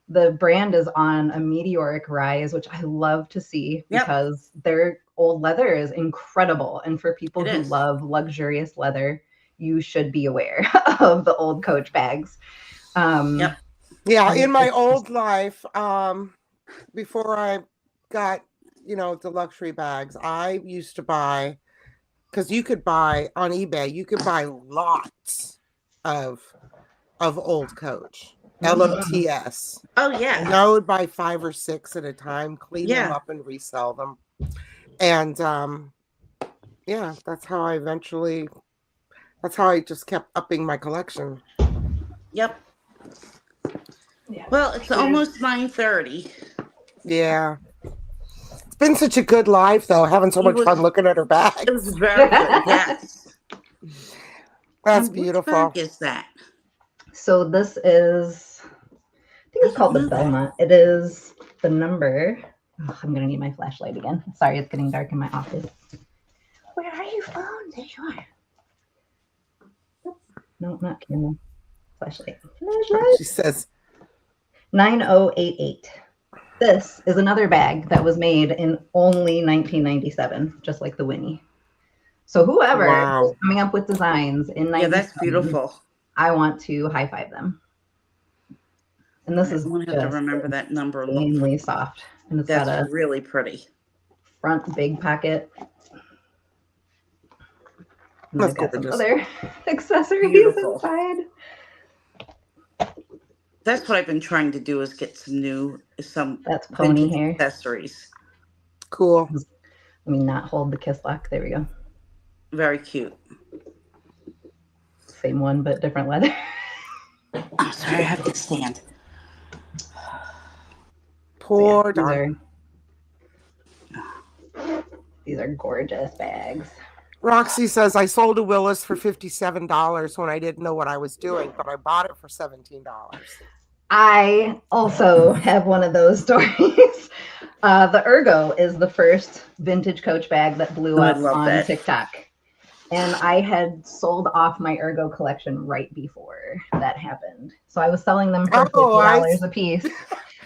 the brand is on a meteoric rise, which I love to see because their old leather is incredible. And for people who love luxurious leather, you should be aware of the old Coach bags. Yeah, in my old life, before I got, the luxury bags, I used to buy, because you could buy on eBay, you could buy lots of old Coach. LOTS. Oh yeah. And I would buy 5 or 6 at a time, clean them up and resell them. And that's how I just kept upping my collection. Yep. Yeah. Well, it's almost 9:30. Yeah. It's been such a good life though, having so much fun looking at her bags. It was very good, yes. That's beautiful. What bag is that? So this is, I think it's called the Belmont. It is the number. Oh, I'm going to need my flashlight again. Sorry, it's getting dark in my office. Where are you, phone? There you are. No, not camera. Flashlight. She says 9088. This is another bag that was made in only 1997, just like the Winnie. So whoever is coming up with designs in 97, that's beautiful. I want to high five them. And this is I'm gonna have to remember that number. Extremely soft, and it's that's got a really pretty front big pocket. And that's got gorgeous. some other accessories inside. That's what I've been trying to do is get some that's pony hair accessories. Cool. Let me not hold the kiss lock. There we go. Very cute. Same one, but different leather. I'm sorry, I have to stand. Poor these are gorgeous bags. Roxy says, I sold a Willis for $57 when I didn't know what I was doing, but I bought it for $17. I also have one of those stories. The Ergo is the first vintage Coach bag that blew up on TikTok. And I had sold off my Ergo collection right before that happened. So I was selling them for $50 a piece.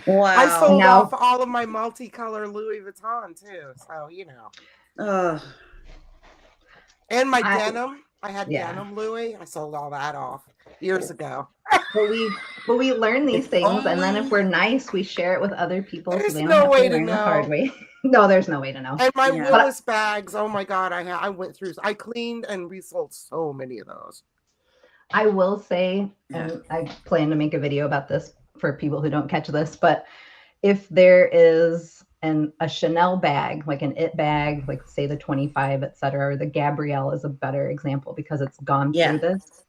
I Wow. sold Now- off all of my multicolor Louis Vuitton too. So, you know. And my denim. I had denim Louis. I sold all that off years ago. But we learn these If things, and then only- if we're nice, we share it with other people There's so they don't no have way to to learn the hard know. way. No, there's no way to know. And my Yeah. Willis bags, oh my God, I went through, I cleaned and resold so many of those. I will say, and I plan to make a video about this for people who don't catch this, but if there is a Chanel bag, like an It bag, like say the 25, etc., or the Gabrielle is a better example because it's gone through this.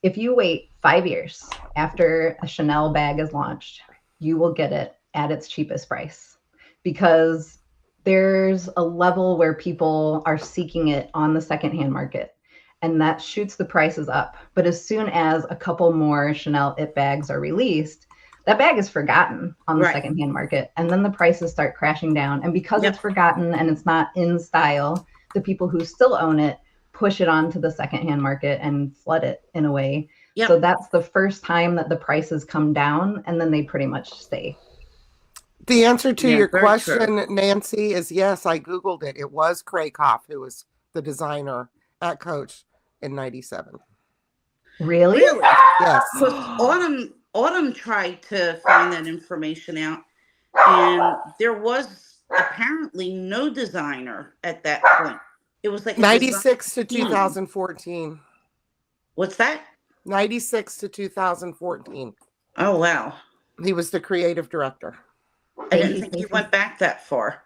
If you wait 5 years after a Chanel bag is launched, you will get it at its cheapest price because there's a level where people are seeking it on the secondhand market, and that shoots the prices up. But as soon as a couple more Chanel It bags are released, that bag is forgotten on the secondhand market, and then the prices start crashing down. And because it's forgotten and it's not in style, the people who still own it push it onto the secondhand market and flood it in a way. So that's the first time that the prices come down, and then they pretty much stay. The answer to your question, true. Nancy, is yes. I Googled it. It was Krakoff who was the designer at Coach in '97. Really? Yes. Because Autumn tried to find that information out, and there was apparently no designer at that point. It was like 96 to 2014. What's that? 96 to 2014. Oh, wow. He was the creative director. I didn't think you went back that far.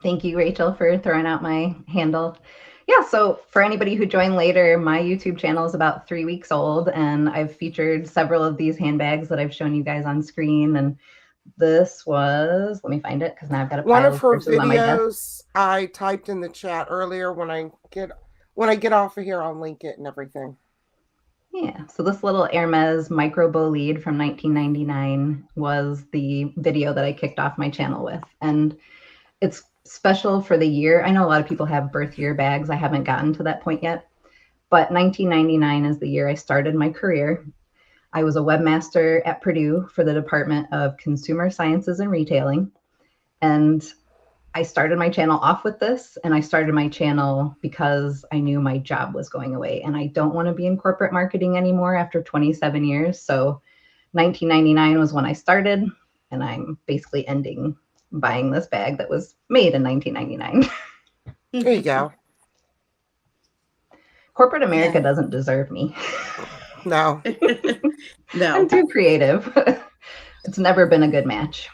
Thank you, Rachel, for throwing out my handle. Yeah, so for anybody who joined later, my YouTube channel is about 3 weeks old, and I've featured several of these handbags that I've shown you guys on screen. And this was, let me find it because now I've got a pile One of her purses on my desk. videos I typed in the chat earlier. When I get off of here, I'll link it and everything. Yeah, so this little Hermes micro bow lead from 1999 was the video that I kicked off my channel with. And it's special for the year. I know a lot of people have birth year bags. I haven't gotten to that point yet. But 1999 is the year I started my career. I was a webmaster at Purdue for the Department of Consumer Sciences and Retailing. And I started my channel off with this, and I started my channel because I knew my job was going away, and I don't want to be in corporate marketing anymore after 27 years. So 1999 was when I started, and I'm basically ending buying this bag that was made in 1999. There you go. Corporate America doesn't deserve me. No. No. I'm too creative. It's never been a good match.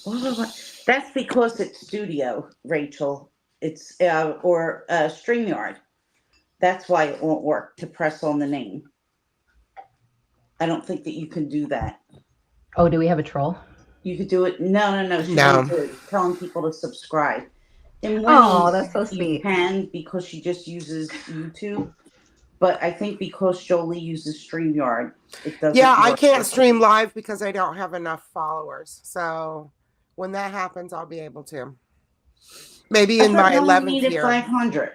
Well, that's because it's studio, Rachel. It's or StreamYard. That's why it won't work to press on the name. I don't think that you can do that. Oh, do we have a troll? You could do it. No. She No. won't do it. Telling people to subscribe. And Oh, that's so sweet. You can, because she just uses YouTube. But I think because Jolie uses StreamYard, it doesn't. Yeah, I work. can't stream live because I don't have enough followers. So when that happens, I'll be able to. Maybe in my 11th year. 500.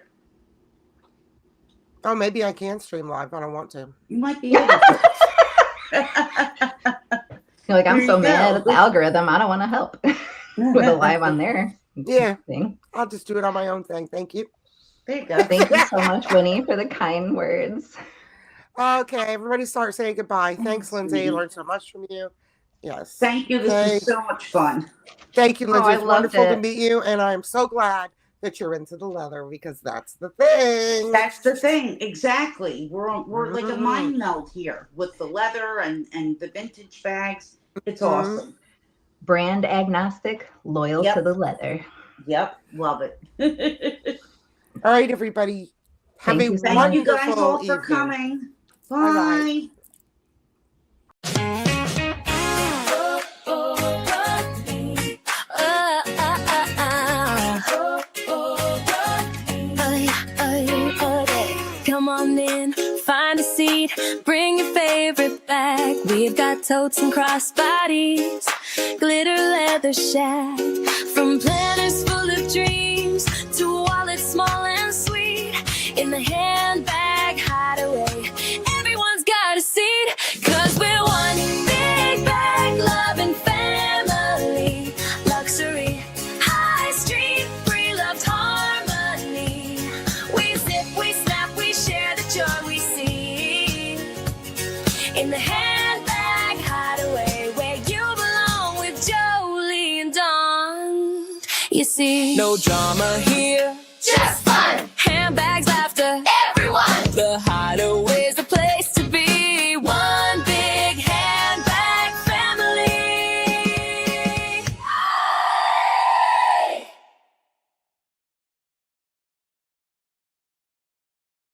Oh, maybe I can stream live. I don't want to. You might be able to. You're like, I'm There so you mad go. at the algorithm. I don't want to help with a live on there. Yeah. Thing. I'll just do it on my own thing. Thank you. There you go. Thank you so much, Winnie, for the kind words. Okay, everybody start saying goodbye. Thanks, Lindsay. I learned so much from you. Yes. Thank you. This was so much fun. Thank you, Lindsay. I It's loved wonderful to it. meet you. And I'm so glad that you're into the leather because that's the thing. That's the thing. Exactly. We're like a Mhm. mind meld here with the leather and the vintage bags. It's awesome. Brand agnostic, loyal Yep. to the leather. Yep. Love it. All right, everybody. Have Thank a you so Thank much. you guys wonderful all for evening. coming. Bye-bye. Bye. Come on in, find a seat, bring your favorite bag. We've got totes and crossbodies, glitter leather shag. From planners full of dreams to wallets small and sweet. In the Handbag Hideaway, everyone's got a see. No drama here, Just fun.